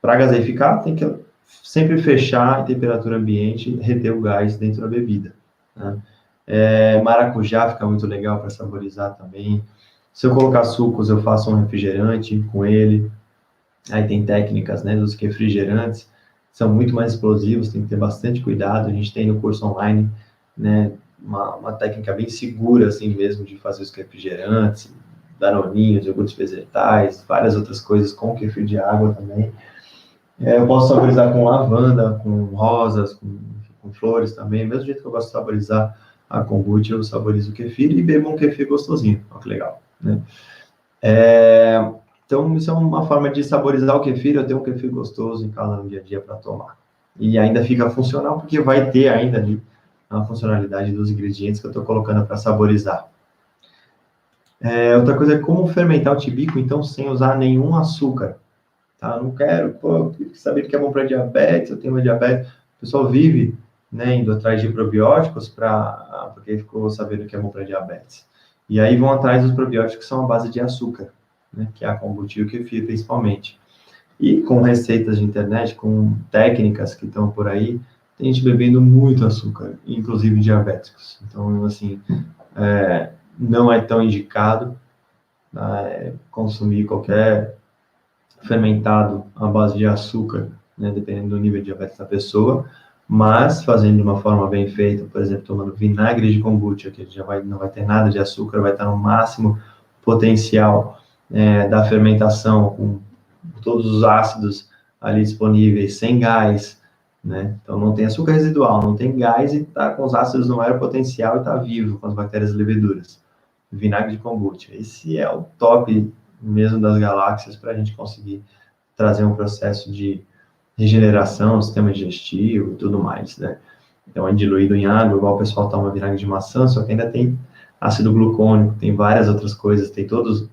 Para gaseificar, tem que sempre fechar em temperatura ambiente e reter o gás dentro da bebida. Né? Maracujá fica muito legal para saborizar também. Se eu colocar sucos, eu faço um refrigerante com ele. Aí tem técnicas, né, dos refrigerantes, são muito mais explosivos, tem que ter bastante cuidado. A gente tem no curso online, né, uma técnica bem segura, assim mesmo, de fazer os refrigerantes, danoninhos, iogurtes vegetais, várias outras coisas com kefir de água também. Eu posso saborizar com lavanda, com rosas, com flores também. Mesmo jeito que eu gosto de saborizar a kombucha, eu saborizo o kefir e bebo um kefir gostosinho. Olha que legal, né? Então, isso é uma forma de saborizar o kefir, eu tenho um kefir gostoso em casa no dia a dia para tomar. E ainda fica funcional, porque vai ter ainda ali a funcionalidade dos ingredientes que eu estou colocando para saborizar. Outra coisa é como fermentar o tibico, então, sem usar nenhum açúcar. Tá? Eu não quero, saber que é bom para diabetes, eu tenho uma diabetes. O pessoal vive, né, indo atrás de probióticos porque ficou sabendo que é bom para diabetes. E aí vão atrás dos probióticos que são à base de açúcar, né, que é a kombucha e o kefir, principalmente. E com receitas de internet, com técnicas que estão por aí, tem gente bebendo muito açúcar, inclusive diabéticos. Então, assim, não é tão indicado consumir qualquer fermentado à base de açúcar, né, dependendo do nível de diabetes da pessoa, mas fazendo de uma forma bem feita, por exemplo, tomando vinagre de kombucha, que não vai ter nada de açúcar, vai estar no máximo potencial da fermentação, com todos os ácidos ali disponíveis, sem gás, né? Então não tem açúcar residual, não tem gás e está com os ácidos no maior potencial e está vivo com as bactérias e leveduras. vinagre de kombucha. Esse é o top mesmo das galáxias para a gente conseguir trazer um processo de regeneração, sistema digestivo e tudo mais, né? Então, é diluído em água, igual o pessoal toma vinagre de maçã, só que ainda tem ácido glucônico, tem várias outras coisas, tem todos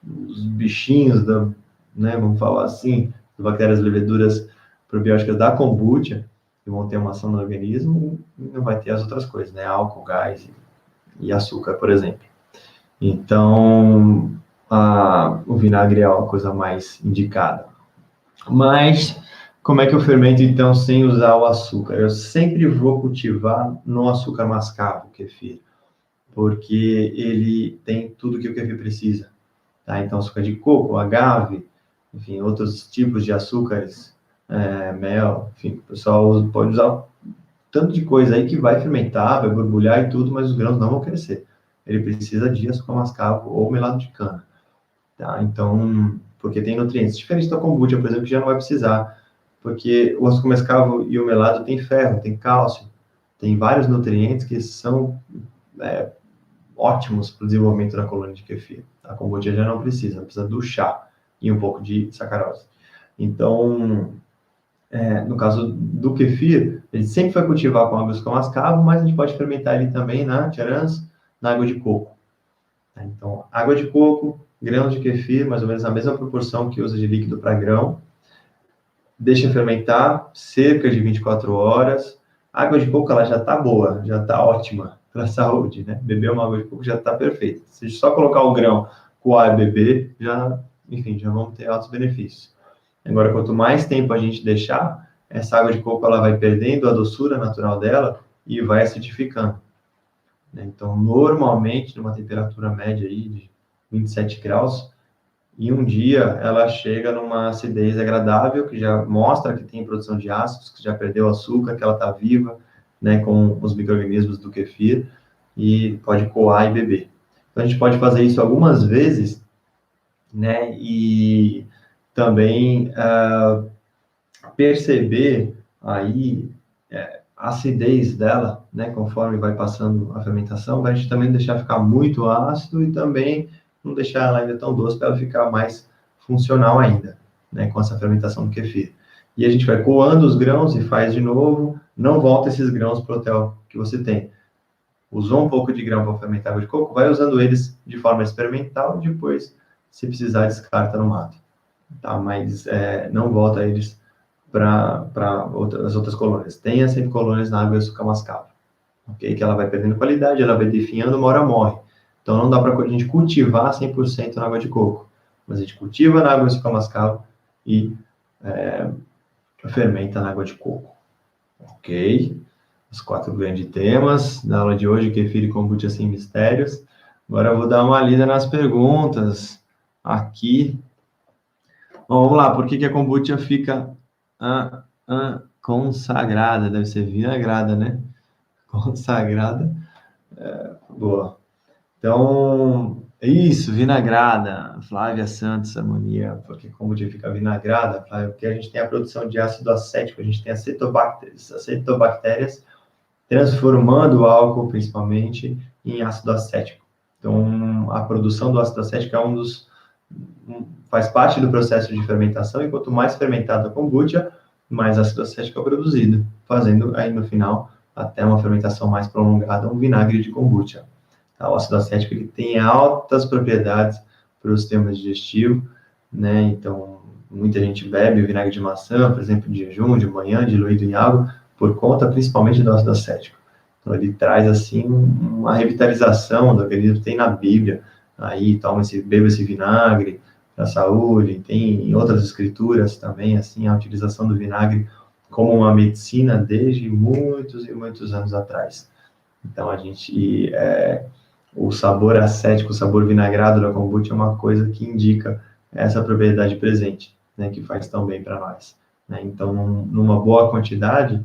os bichinhos, né, vamos falar assim, bactérias, leveduras probióticas da kombucha, que vão ter uma ação no organismo, e não vai ter as outras coisas, né, álcool, gás e açúcar, por exemplo. Então, o vinagre é a coisa mais indicada. Mas, como é que eu fermento, então, sem usar o açúcar? Eu sempre vou cultivar no açúcar mascavo, o kefir, porque ele tem tudo que o kefir precisa. Tá? Então, açúcar de coco, agave, enfim, outros tipos de açúcares, mel, enfim, o pessoal pode usar tanto de coisa aí que vai fermentar, vai borbulhar e tudo, mas os grãos não vão crescer. Ele precisa de açúcar mascavo ou melado de cana. Tá? Então, porque tem nutrientes. Diferente da kombucha, por exemplo, que já não vai precisar, porque o açúcar mascavo e o melado tem ferro, tem cálcio, tem vários nutrientes que são ótimos para o desenvolvimento da colônia de kefir. A kombucha já não precisa do chá e um pouco de sacarose. Então, no caso do kefir, a gente sempre vai cultivar com água mascavo, mas a gente pode fermentar ele também na água de coco. Então, água de coco, grãos de kefir, mais ou menos na mesma proporção que usa de líquido para grão. Deixa fermentar cerca de 24 horas. A água de coco ela já está boa, já está ótima para a saúde, né? Beber uma água de coco já está perfeito. Se só colocar o grão, coar e beber, já vamos ter altos benefícios. Agora, quanto mais tempo a gente deixar, essa água de coco ela vai perdendo a doçura natural dela e vai acidificando. Então, normalmente, numa temperatura média aí de 27 graus, em um dia ela chega numa acidez agradável, que já mostra que tem produção de ácidos, que já perdeu açúcar, que ela está viva, né, com os micro-organismos do kefir, e pode coar e beber. Então, a gente pode fazer isso algumas vezes, né, e também perceber aí a acidez dela, né, conforme vai passando a fermentação, vai a gente também deixar ficar muito ácido e também não deixar ela ainda tão doce para ela ficar mais funcional ainda, né, com essa fermentação do kefir. E a gente vai coando os grãos e faz de novo, não volta esses grãos para o hotel que você tem. Usou um pouco de grão para fermentar água de coco, vai usando eles de forma experimental e depois, se precisar, descarta no mato. Tá? Mas não volta eles para as outras colônias. Tenha sempre colônias na água de açúcar mascavo, ok? Que ela vai perdendo qualidade, ela vai definhando, uma hora morre. Então, não dá para a gente cultivar 100% na água de coco, mas a gente cultiva na água de açúcar mascavo e fermenta na água de coco, ok? Os 4 grandes temas da aula de hoje, kefir e kombucha sem mistérios. Agora eu vou dar uma lida nas perguntas aqui. Bom, vamos lá, por que a kombucha fica consagrada? Deve ser vinagrada, né? Consagrada. Boa. Então, isso, vinagrada. Flávia Santos, harmonia. Por que kombucha fica vinagrada, Flávia? Porque a gente tem a produção de ácido acético, a gente tem acetobactérias transformando o álcool, principalmente, em ácido acético. Então, a produção do ácido acético faz parte do processo de fermentação, e quanto mais fermentada a kombucha, mais ácido acético é produzido, fazendo aí no final, até uma fermentação mais prolongada, um vinagre de kombucha. Tá? O ácido acético ele tem altas propriedades para o sistema digestivo, né? Então, muita gente bebe vinagre de maçã, por exemplo, de jejum, de manhã, diluído em água, por conta principalmente do ácido acético. Então, ele traz, assim, uma revitalização do organismo, tem na Bíblia, aí, beba esse vinagre para a saúde, tem em outras escrituras também, assim, a utilização do vinagre como uma medicina desde muitos e muitos anos atrás. Então, o sabor acético, o sabor vinagrado da kombucha é uma coisa que indica essa propriedade presente, né, que faz tão bem para nós. Né? Então, numa boa quantidade,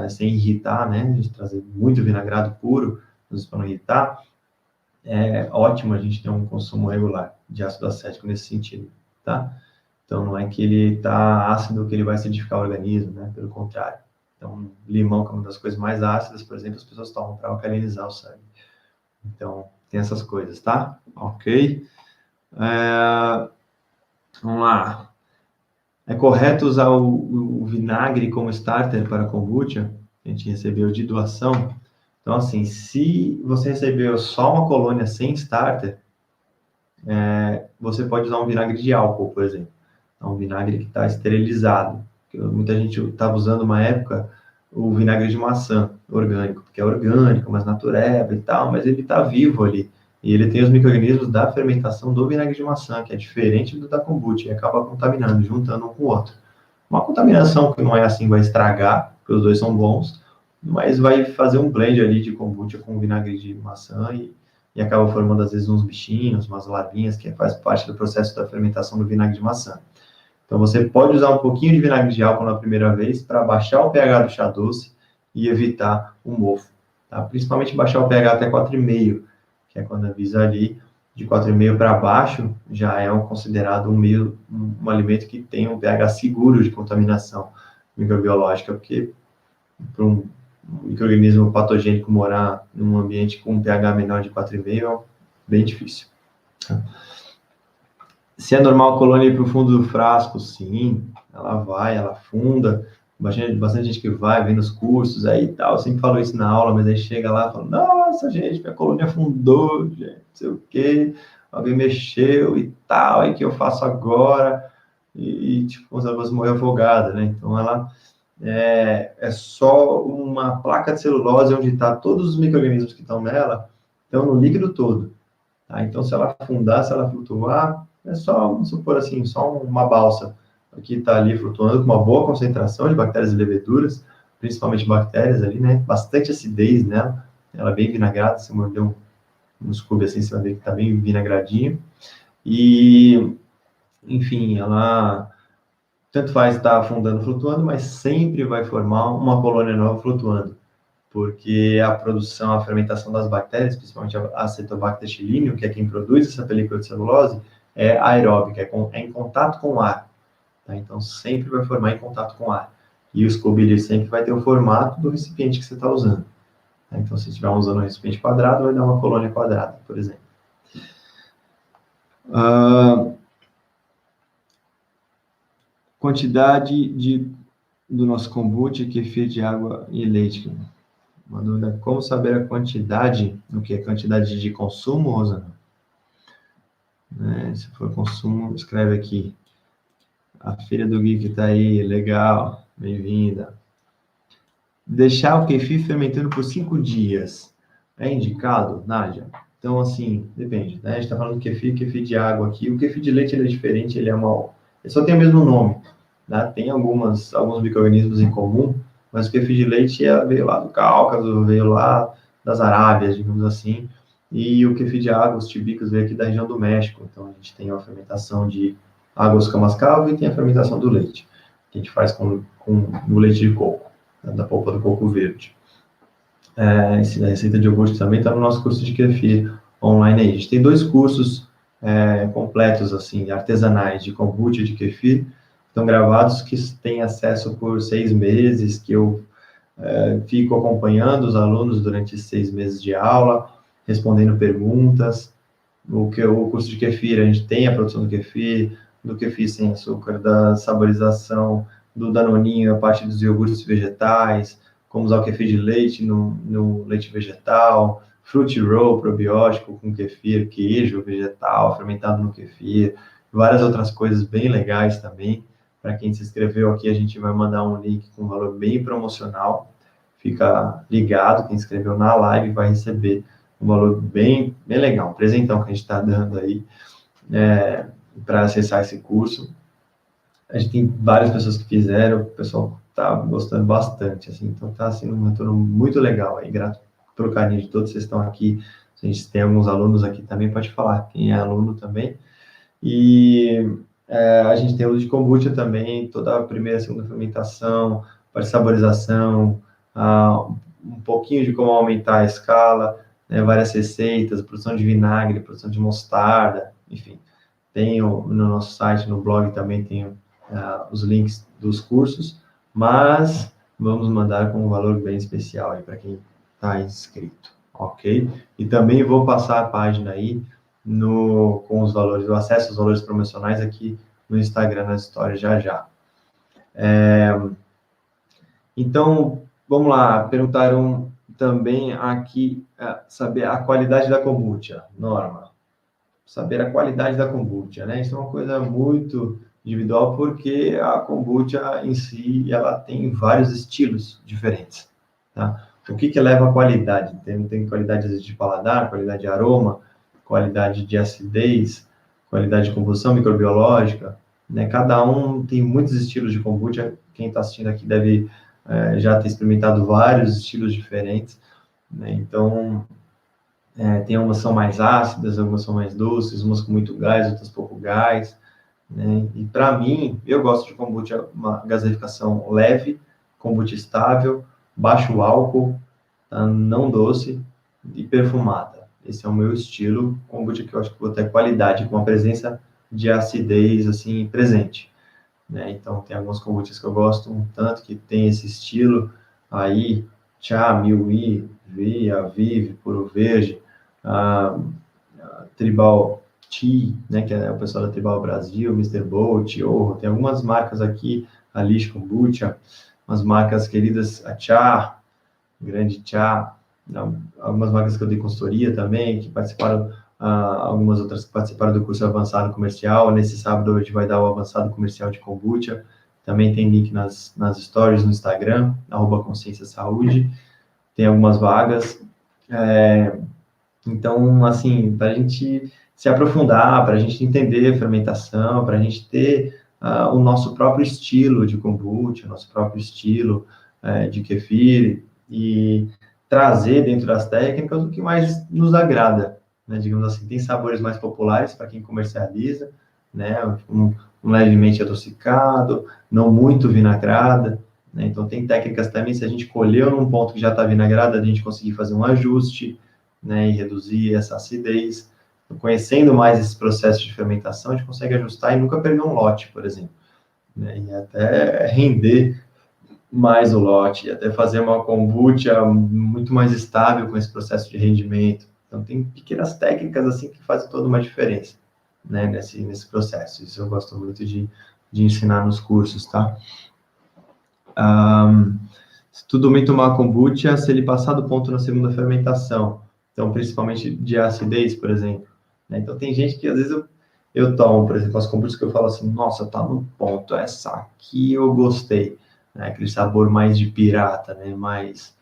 sem irritar, né, de trazer muito vinagrado puro, para não irritar, é ótimo a gente ter um consumo regular de ácido acético nesse sentido, tá? Então, não é que ele está ácido que ele vai acidificar o organismo, né? Pelo contrário. Então, limão, que é uma das coisas mais ácidas, por exemplo, as pessoas tomam para alcalinizar o sangue. Então, tem essas coisas, tá? Ok? Vamos lá. É correto usar o vinagre como starter para kombucha? A gente recebeu de doação. Então, assim, se você recebeu só uma colônia sem starter, você pode usar um vinagre de álcool, por exemplo. É um vinagre que está esterilizado. Muita gente estava usando uma época o vinagre de maçã orgânico, porque é orgânico, mais natureba e tal, mas ele está vivo ali. E ele tem os micro-organismos da fermentação do vinagre de maçã, que é diferente do da kombucha, e acaba contaminando, juntando um com o outro. Uma contaminação que não é assim, vai estragar, porque os dois são bons, mas vai fazer um blend ali de kombucha com vinagre de maçã e acaba formando, às vezes, uns bichinhos, umas larvinhas, que faz parte do processo da fermentação do vinagre de maçã. Então, você pode usar um pouquinho de vinagre de álcool na primeira vez para baixar o pH do chá doce e evitar o mofo. Tá? Principalmente baixar o pH até 4,5, que é quando avisa ali de 4,5 para baixo, já é considerado um alimento que tem um pH seguro de contaminação microbiológica, porque para um micro-organismo patogênico morar num ambiente com um pH menor de 4,5 é bem difícil. Se é normal a colônia ir para o fundo do frasco, sim, ela vai, ela afunda. Bastante gente que vai, vem nos cursos aí e tal. Eu sempre falo isso na aula, mas aí chega lá e fala: Nossa, gente, minha colônia afundou, gente, não sei o quê, alguém mexeu e tal, aí que eu faço agora? Tipo, como se ela fosse morrer afogada, né? Então, ela é só uma placa de celulose onde está todos os micro-organismos que estão nela, estão no líquido todo. Tá? Então, se ela afundar, se ela flutuar, é só, vamos supor assim, só uma balsa que está ali flutuando com uma boa concentração de bactérias e leveduras, principalmente bactérias ali, né? Bastante acidez nela, ela é bem vinagrada, se morder um Scooby assim, você vai ver que está bem vinagradinho. E, enfim, ela tanto faz estar afundando, flutuando, mas sempre vai formar uma colônia nova flutuando, porque a produção, a fermentação das bactérias, principalmente a Acetobacter chilinum, que é quem produz essa película de celulose, é aeróbica, é em contato com o ar. Tá? Então, sempre vai formar em contato com o ar. E o SCOBY sempre vai ter o formato do recipiente que você está usando. Tá? Então, se estiver usando um recipiente quadrado, vai dar uma colônia quadrada, por exemplo. Quantidade do nosso kombucha, kefir de água e leite. Uma dúvida: como saber a quantidade, o que é quantidade de consumo, Rosana? Se for consumo, escreve aqui. A filha do Geek está aí, legal, bem-vinda. Deixar o kefir fermentando por 5 dias. É indicado, Nádia? Então, assim, depende, né? A gente está falando de kefir de água aqui. O kefir de leite ele é diferente, ele só tem o mesmo nome. Né? Tem alguns micro-organismos em comum, mas o kefir de leite veio lá do Cáucaso, veio lá das Arábias, digamos assim, e o kefir de água, os tibicos, veio aqui da região do México. Então, a gente tem a fermentação de águas camascavo e tem a fermentação do leite, que a gente faz com o leite de coco, né? Da polpa do coco verde. A receita de iogurte também está no nosso curso de kefir online aí. A gente tem 2 cursos completos, assim, artesanais, de kombucha e de kefir, estão gravados, que têm acesso por 6 meses, que eu fico acompanhando os alunos durante esses 6 meses de aula, respondendo perguntas. O curso de kefir, a gente tem a produção do kefir sem açúcar, da saborização, do danoninho, a parte dos iogurtes vegetais, como usar o kefir de leite no leite vegetal, fruit roll probiótico com kefir, queijo vegetal fermentado no kefir, várias outras coisas bem legais também. Para quem se inscreveu aqui, a gente vai mandar um link com um valor bem promocional. Fica ligado, quem inscreveu na live vai receber um valor bem legal, um presentão que a gente está dando aí para acessar esse curso. A gente tem várias pessoas que fizeram, o pessoal está gostando bastante, assim, então está sendo um retorno muito legal aí, grato pelo carinho de todos vocês que estão aqui. A gente tem alguns alunos aqui também, pode falar, quem é aluno também. E a gente tem o uso de kombucha também, toda a primeira e segunda fermentação, parte de saborização, um pouquinho de como aumentar a escala, né, várias receitas, produção de vinagre, produção de mostarda, enfim. Tem no nosso site, no blog também tem os links dos cursos, mas vamos mandar com um valor bem especial aí para quem está inscrito. ok? E também vou passar a página aí com os valores, o acesso aos valores promocionais aqui no Instagram, nas histórias já já. Então, vamos lá, perguntaram também aqui, saber a qualidade da kombucha, Norma. Saber a qualidade da kombucha, né? Isso é uma coisa muito individual, porque a kombucha em si, ela tem vários estilos diferentes, tá? O que leva a qualidade? Tem qualidade às vezes, de paladar, qualidade de aroma, qualidade de acidez, qualidade de composição microbiológica, né? Cada um tem muitos estilos de kombucha. Quem está assistindo aqui deve já ter experimentado vários estilos diferentes, né? Então, tem umas que são mais ácidas, algumas são mais doces, umas com muito gás, outras pouco gás, né? E para mim, eu gosto de kombucha, uma gaseificação leve, kombucha estável, baixo álcool, tá? Não doce e perfumada. Esse é o meu estilo kombucha, que eu acho que vou ter qualidade, com a presença de acidez, assim, presente, né? Então, tem alguns kombuchas que eu gosto um tanto, que tem esse estilo aí, Cha, Miui, Via, Vive, Puro Verde, a Tribal Tea, né, que é o pessoal da Tribal Brasil, Mister Bolt, Orro, tem algumas marcas aqui, a Lish Kombucha, umas marcas queridas, a Cha, Grande Cha, algumas marcas que eu dei consultoria também, que participaram, algumas outras que participaram do curso avançado comercial. Nesse sábado a gente vai dar o avançado comercial de kombucha, também tem link nas stories no Instagram, @consciência saúde, tem algumas vagas. Então, assim, para a gente se aprofundar, para a gente entender a fermentação, para a gente ter o nosso próprio estilo de kombucha, nosso próprio estilo de kefir, e trazer dentro das técnicas o que mais nos agrada, né? Digamos assim, tem sabores mais populares para quem comercializa, né? Um levemente adocicado, não muito vinagrada, né? Então, tem técnicas também, se a gente colheu num ponto que já está vinagrada, a gente conseguir fazer um ajuste, né, e reduzir essa acidez. Conhecendo mais esse processo de fermentação, a gente consegue ajustar e nunca perder um lote, por exemplo, né, e até render mais o lote, e até fazer uma kombucha muito mais estável com esse processo de rendimento. Então, tem pequenas técnicas assim que fazem toda uma diferença, né, nesse processo. Isso eu gosto muito de ensinar nos cursos, tá? Se tudo bem tomar kombucha, se ele passar do ponto na segunda fermentação, então principalmente de acidez, por exemplo, né? Então tem gente que às vezes eu tomo, por exemplo, as kombuchas que eu falo assim, nossa, tá no ponto, essa aqui eu gostei, né? Aquele sabor mais de pirata, né? Mais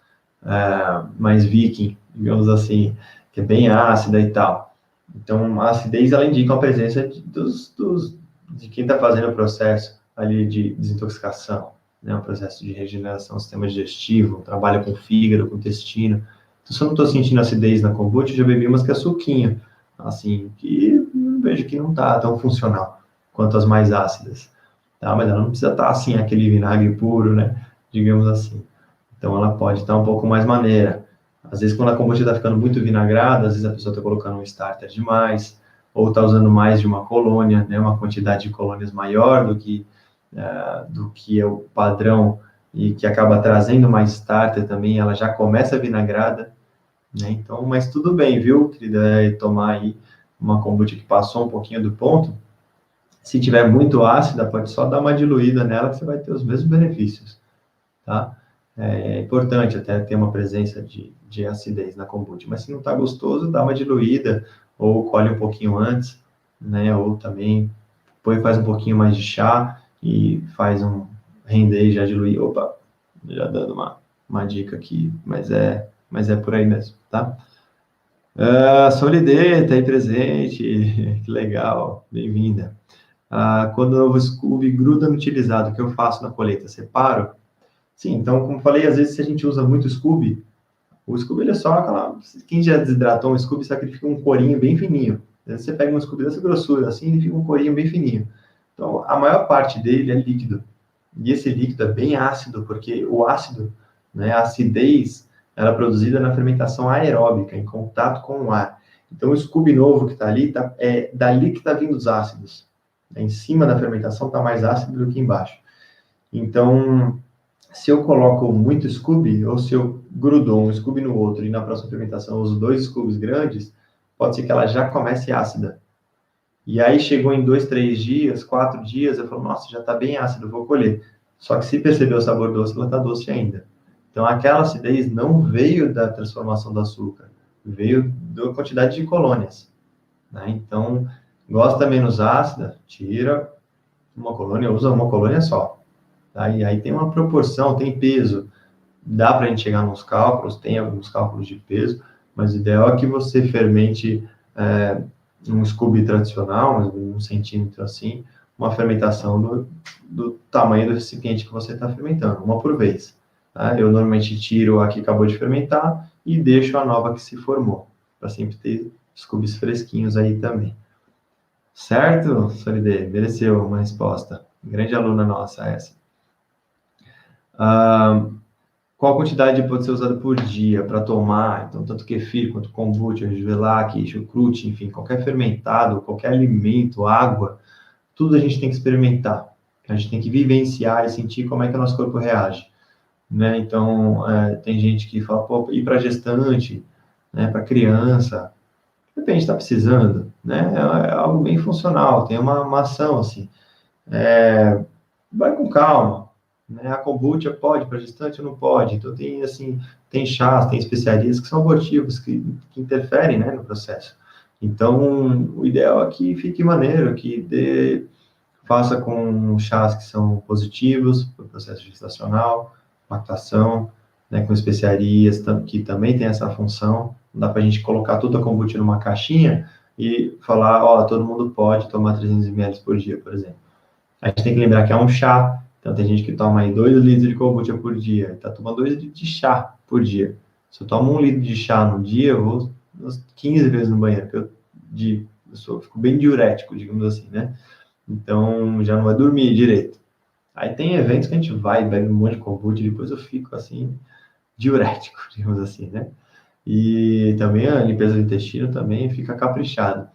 viking, digamos assim, que é bem ácida e tal. Então a acidez ela indica a presença de quem está fazendo o processo ali de desintoxicação, né, um processo de regeneração do sistema digestivo, trabalha com fígado, com intestino. Então, se eu não estou sentindo acidez na kombucha, eu já bebi umas que é suquinho, assim, que eu vejo que não está tão funcional quanto as mais ácidas, tá? Mas ela não precisa estar assim, aquele vinagre puro, né, digamos assim. Então, ela pode estar um pouco mais maneira. Às vezes, quando a kombucha está ficando muito vinagrada, às vezes a pessoa está colocando um starter demais, ou está usando mais de uma colônia, né, uma quantidade de colônias maior do que é o padrão, e que acaba trazendo mais starter também, ela já começa vinagrada, né? Então, mas tudo bem, viu, querida, tomar aí uma kombucha que passou um pouquinho do ponto. Se tiver muito ácida, pode só dar uma diluída nela, que você vai ter os mesmos benefícios, tá? É importante até ter uma presença de acidez na kombucha, mas se não está gostoso, dá uma diluída, ou colhe um pouquinho antes, né? Ou também faz um pouquinho mais de chá e faz um render e já diluir. Opa, já dando uma dica aqui, mas é por aí mesmo, tá? Solidez, aí presente, que legal, bem-vinda. Quando o novo Scooby gruda no utilizado, o que eu faço na colheita? Separo? Sim, então, como falei, às vezes se a gente usa muito Scooby, o Scooby ele é só aquela. Quem já desidratou um Scooby sabe que ele fica um corinho bem fininho. Às vezes você pega um Scooby dessa grossura, assim, ele fica um corinho bem fininho. Então, a maior parte dele é líquido. E esse líquido é bem ácido, porque o ácido, né, a acidez, ela é produzida na fermentação aeróbica, em contato com o ar. Então, o Scooby novo que está ali, é dali que está vindo os ácidos. Em cima da fermentação está mais ácido do que embaixo. Então, Se eu coloco muito Scooby, ou se eu grudo um Scooby no outro e na próxima fermentação eu uso 2 Scoobies grandes, pode ser que ela já comece ácida. E aí chegou em 2, 3 dias, 4 dias, eu falo, nossa, já está bem ácido, vou colher. Só que se perceber o sabor doce, ela está doce ainda. Então aquela acidez não veio da transformação do açúcar, veio da quantidade de colônias. Né? Então, gosta menos ácida, tira uma colônia, usa uma colônia só. Tá? E aí tem uma proporção, tem peso. Dá para a gente chegar nos cálculos, tem alguns cálculos de peso, mas o ideal é que você fermente um Scooby tradicional, um centímetro assim, uma fermentação do tamanho do recipiente que você está fermentando, uma por vez. Tá? Eu normalmente tiro a que acabou de fermentar e deixo a nova que se formou, para sempre ter Scoobies fresquinhos aí também. Certo, Solide? Mereceu uma resposta. Grande aluna nossa essa. Qual quantidade pode ser usada por dia para tomar? Então, tanto kefir quanto kombucha, Gevelac, chucrute, enfim, qualquer fermentado, qualquer alimento, água, tudo a gente tem que experimentar. A gente tem que vivenciar e sentir como é que o nosso corpo reage. Né? Então, tem gente que fala, pô, ir para gestante, né, para criança, de repente está precisando, né? É algo bem funcional, tem uma ação assim. Vai com calma, né? A kombucha pode para gestante ou não pode. Então tem assim, tem chás, tem especiarias que são abortivos, que interferem, né, no processo. Então, o ideal é que fique maneiro, faça com chás que são positivos para o processo gestacional, lactação, né, com especiarias que também tem essa função. Não dá para a gente colocar toda a kombucha numa caixinha e falar, ó, todo mundo pode tomar 300 ml por dia, por exemplo. A gente tem que lembrar que é um chá, então tem gente que toma aí 2 litros de kombucha por dia, está tomando 2 litros de chá por dia. Se eu tomo 1 litro de chá no dia, eu vou umas 15 vezes no banheiro, porque eu fico bem diurético, digamos assim, né? Então, já não vai dormir direito. Aí tem eventos que a gente vai, bebe um monte de kombucha, e depois eu fico, assim, diurético, digamos assim, né? E também a limpeza do intestino também fica caprichada.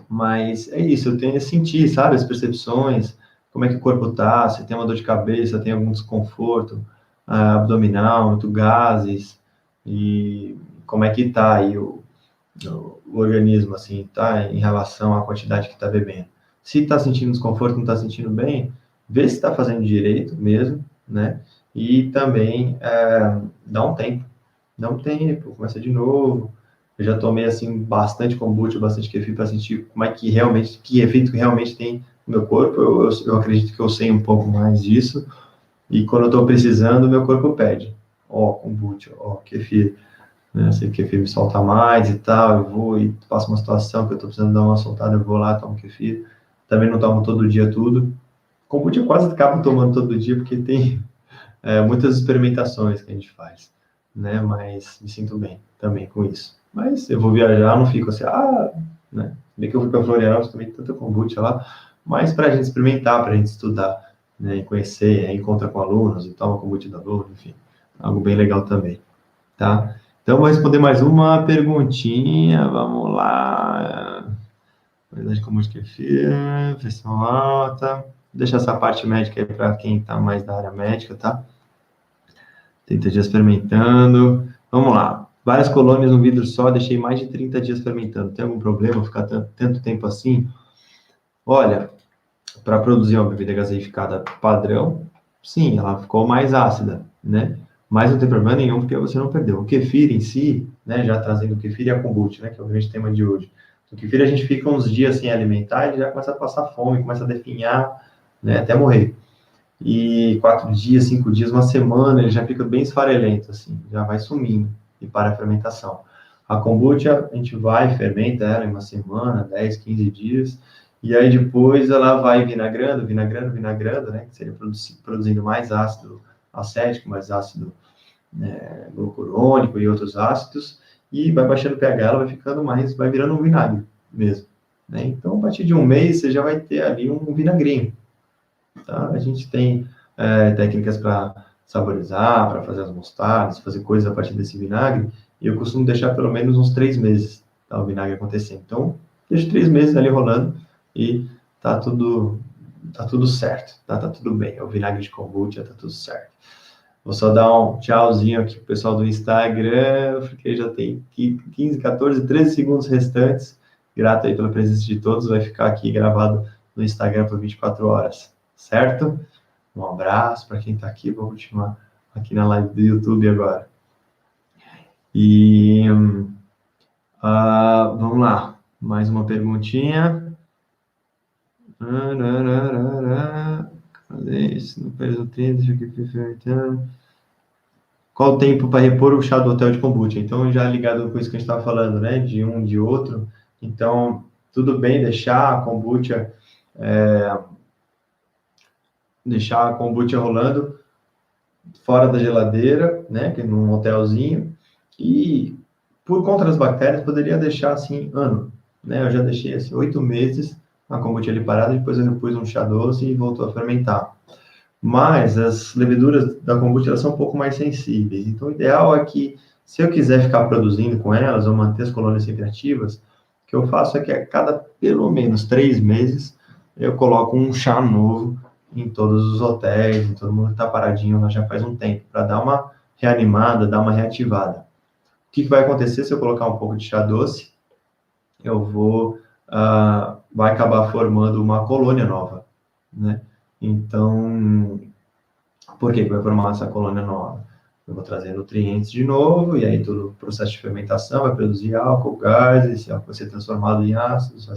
Mas é isso, eu tenho que sentir, sabe, as percepções, como é que o corpo tá, se tem uma dor de cabeça, tem algum desconforto abdominal, muito gases, e como é que tá aí o organismo, assim, tá em relação à quantidade que tá bebendo. Se tá sentindo desconforto, não tá sentindo bem, vê se tá fazendo direito mesmo, né? E também dá um tempo, começa de novo. Eu já tomei, assim, bastante kombucha, bastante kefir para sentir como é que realmente, que efeito que realmente tem no meu corpo. Eu acredito que eu sei um pouco mais disso. E quando eu estou precisando, meu corpo pede. Ó, kombucha, ó, kefir, né? Sei que kefir me solta mais e tal, eu vou e passo uma situação que eu estou precisando dar uma soltada, eu vou lá, tomo kefir. Também não tomo todo dia tudo. Kombucha eu quase acabo tomando todo dia, porque tem muitas experimentações que a gente faz, né? Mas me sinto bem também com isso. Mas eu vou viajar, não fico assim, né? Bem que eu fui para Florianópolis, também tanta kombucha lá, mas para a gente experimentar, para a gente estudar, né? E conhecer, encontra com alunos e toma kombucha do aluno, enfim, algo bem legal também, tá? Então, vou responder mais uma perguntinha, vamos lá. Qualidade de kombucha kefir, pressão alta. Vou deixar essa parte médica aí para quem está mais da área médica, tá? 30 dias fermentando. Vamos lá. Várias colônias no vidro só, deixei mais de 30 dias fermentando. Tem algum problema ficar tanto tempo assim? Olha, para produzir uma bebida gaseificada padrão, sim, ela ficou mais ácida, né? Mas não tem problema nenhum, porque você não perdeu. O kefir em si, né, já trazendo o kefir e a kombucha, né, que é o grande tema de hoje. O kefir a gente fica uns dias sem alimentar, ele já começa a passar fome, começa a definhar, né, até morrer. E 4 dias, 5 dias, uma semana, ele já fica bem esfarelento, assim, já vai sumindo e para a fermentação. A kombucha, a gente vai, fermenta ela em uma semana, 10, 15 dias, e aí depois ela vai vinagrando, né, que seria produzindo mais ácido acético, mais ácido glucurônico e outros ácidos, e vai baixando o pH, ela vai ficando mais, vai virando um vinagre mesmo, né? Então, a partir de um mês, você já vai ter ali um vinagrinho. Tá? A gente tem técnicas para saborizar, para fazer as mostardas, fazer coisas a partir desse vinagre, e eu costumo deixar pelo menos uns 3 meses, tá, o vinagre acontecer. Então, deixo 3 meses ali rolando e tá tudo certo, tá tudo bem. É o vinagre de kombucha, tá tudo certo. Vou só dar um tchauzinho aqui pro pessoal do Instagram, porque já tem 15, 14, 13 segundos restantes. Grato aí pela presença de todos, vai ficar aqui gravado no Instagram por 24 horas, certo? Um abraço para quem está aqui, vou continuar aqui na live do YouTube agora. E vamos lá, mais uma perguntinha. Cadê isso? Não perde o tempo, deixa aqui perfeitando. Qual o tempo para repor o chá do hotel de kombucha? Então, já ligado com isso que a gente estava falando, né? De um, de outro. Então, tudo bem deixar a kombucha, rolando fora da geladeira, né? Que num hotelzinho. E, por conta das bactérias, poderia deixar, assim, ano. Né? Eu já deixei, assim, 8 meses a kombucha ali parada, depois eu repus um chá doce e voltou a fermentar. Mas as leveduras da kombucha elas são um pouco mais sensíveis. Então, o ideal é que, se eu quiser ficar produzindo com elas, ou manter as colônias sempre ativas, o que eu faço é que a cada, pelo menos, 3 meses, eu coloco um chá novo em todos os hotéis, em todo mundo que está paradinho lá já faz um tempo, para dar uma reanimada, dar uma reativada. O que vai acontecer se eu colocar um pouco de chá doce? Vai acabar formando uma colônia nova, né? Então, por que vai formar essa colônia nova? Eu vou trazer nutrientes de novo, e aí todo o processo de fermentação vai produzir álcool, gás, esse álcool vai ser transformado em ácidos,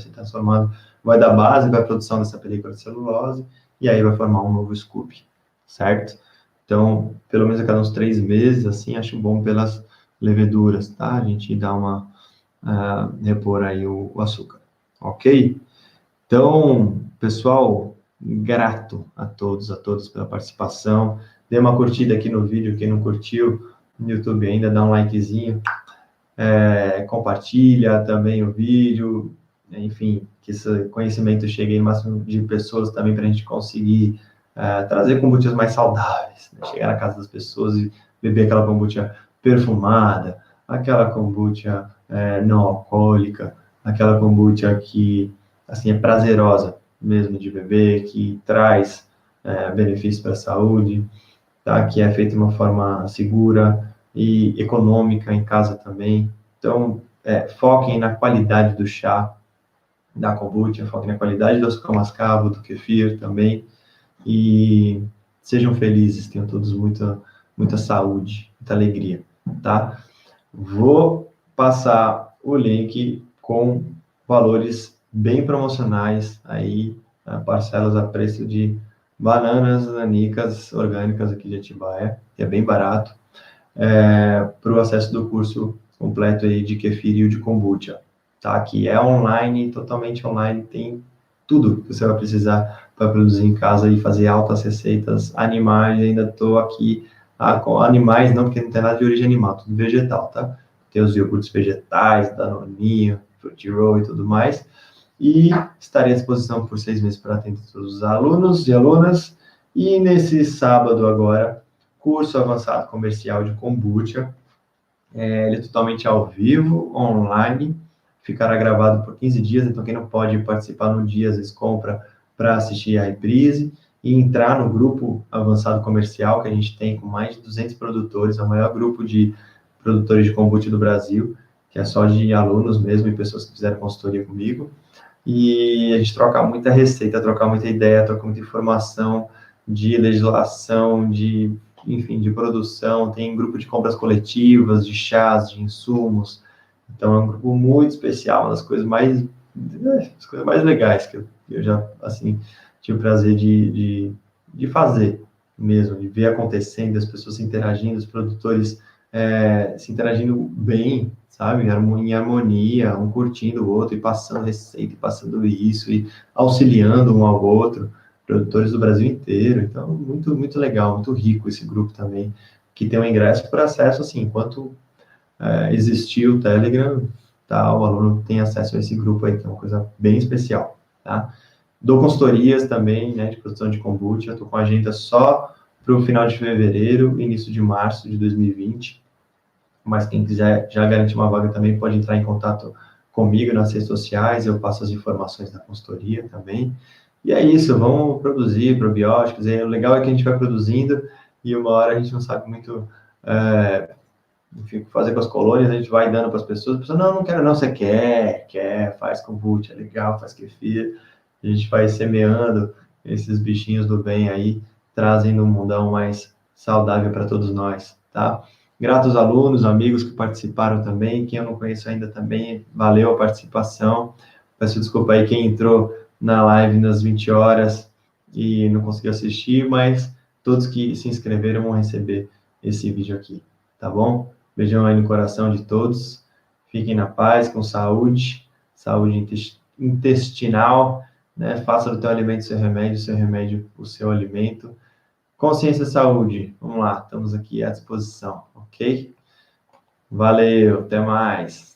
vai dar base para a produção dessa película de celulose, e aí vai formar um novo scoop, certo? Então, pelo menos a cada uns 3 meses, assim, acho bom pelas leveduras, tá? A gente dá repor aí o açúcar, ok? Então, pessoal, grato a todos pela participação. Dê uma curtida aqui no vídeo, quem não curtiu no YouTube ainda, dá um likezinho, compartilha também o vídeo, enfim, que esse conhecimento chegue em máximo de pessoas também para a gente conseguir trazer kombuchas mais saudáveis, né? Chegar na casa das pessoas e beber aquela kombucha perfumada, aquela kombucha não alcoólica, aquela kombucha que assim, é prazerosa mesmo de beber, que traz benefícios para a saúde, tá? Que é feita de uma forma segura e econômica em casa também. Então, foquem na qualidade do chá, da kombucha, foquem na qualidade do açúcar mascavo, do kefir também, e sejam felizes, tenham todos muita saúde, muita alegria, tá? Vou passar o link com valores bem promocionais aí, parcelas a preço de bananas nanicas orgânicas aqui de Atibaia, que é bem barato, para o acesso do curso completo aí de kefir e o de kombucha, tá? Que é online, totalmente online, tem tudo que você vai precisar para produzir em casa e fazer altas receitas animais. Ainda estou aqui com animais, não, porque não tem nada de origem animal, tudo vegetal, tá? Tem os iogurtes vegetais, danoninho, fruit roll e tudo mais. E estarei à disposição por 6 meses para atender todos os alunos e alunas. E nesse sábado agora, curso avançado comercial de kombucha. Ele é totalmente ao vivo, online, ficará gravado por 15 dias, então quem não pode participar no dia, às vezes compra para assistir a reprise e entrar no grupo avançado comercial que a gente tem com mais de 200 produtores, é o maior grupo de produtores de kombucha do Brasil, que é só de alunos mesmo e pessoas que fizeram consultoria comigo. E a gente troca muita receita, troca muita ideia, troca muita informação de legislação, enfim, de produção, tem grupo de compras coletivas, de chás, de insumos. Então, é um grupo muito especial, uma das coisas mais legais que eu já, assim, tive o prazer de fazer mesmo, de ver acontecendo, as pessoas se interagindo, os produtores se interagindo bem, sabe, em harmonia, um curtindo o outro, e passando receita, e passando isso, e auxiliando um ao outro, produtores do Brasil inteiro. Então, muito, muito legal, muito rico esse grupo também, que tem um ingresso por acesso, assim, enquanto existir o Telegram, tá, o aluno tem acesso a esse grupo aí, que é uma coisa bem especial, tá? Dou consultorias também, né, de produção de kombucha, estou com a agenda só para o final de fevereiro, início de março de 2020, mas quem quiser já garantir uma vaga também pode entrar em contato comigo nas redes sociais, eu passo as informações da consultoria também. E é isso, vamos produzir probióticos, e o legal é que a gente vai produzindo e uma hora a gente não sabe muito enfim, fazer com as colônias, a gente vai dando para as pessoas, não quero não, você quer, faz kombucha, é legal, faz kefir, a gente vai semeando esses bichinhos do bem aí, trazendo um mundão mais saudável para todos nós, tá? Gratos alunos, amigos que participaram também, quem eu não conheço ainda também, valeu a participação, peço desculpa aí quem entrou na live nas 20 horas e não conseguiu assistir, mas todos que se inscreveram vão receber esse vídeo aqui, tá bom? Beijão aí no coração de todos. Fiquem na paz, com saúde, saúde intestinal, né? Faça do teu alimento seu remédio o seu alimento. Consciência Saúde, vamos lá, estamos aqui à disposição, ok? Valeu, até mais.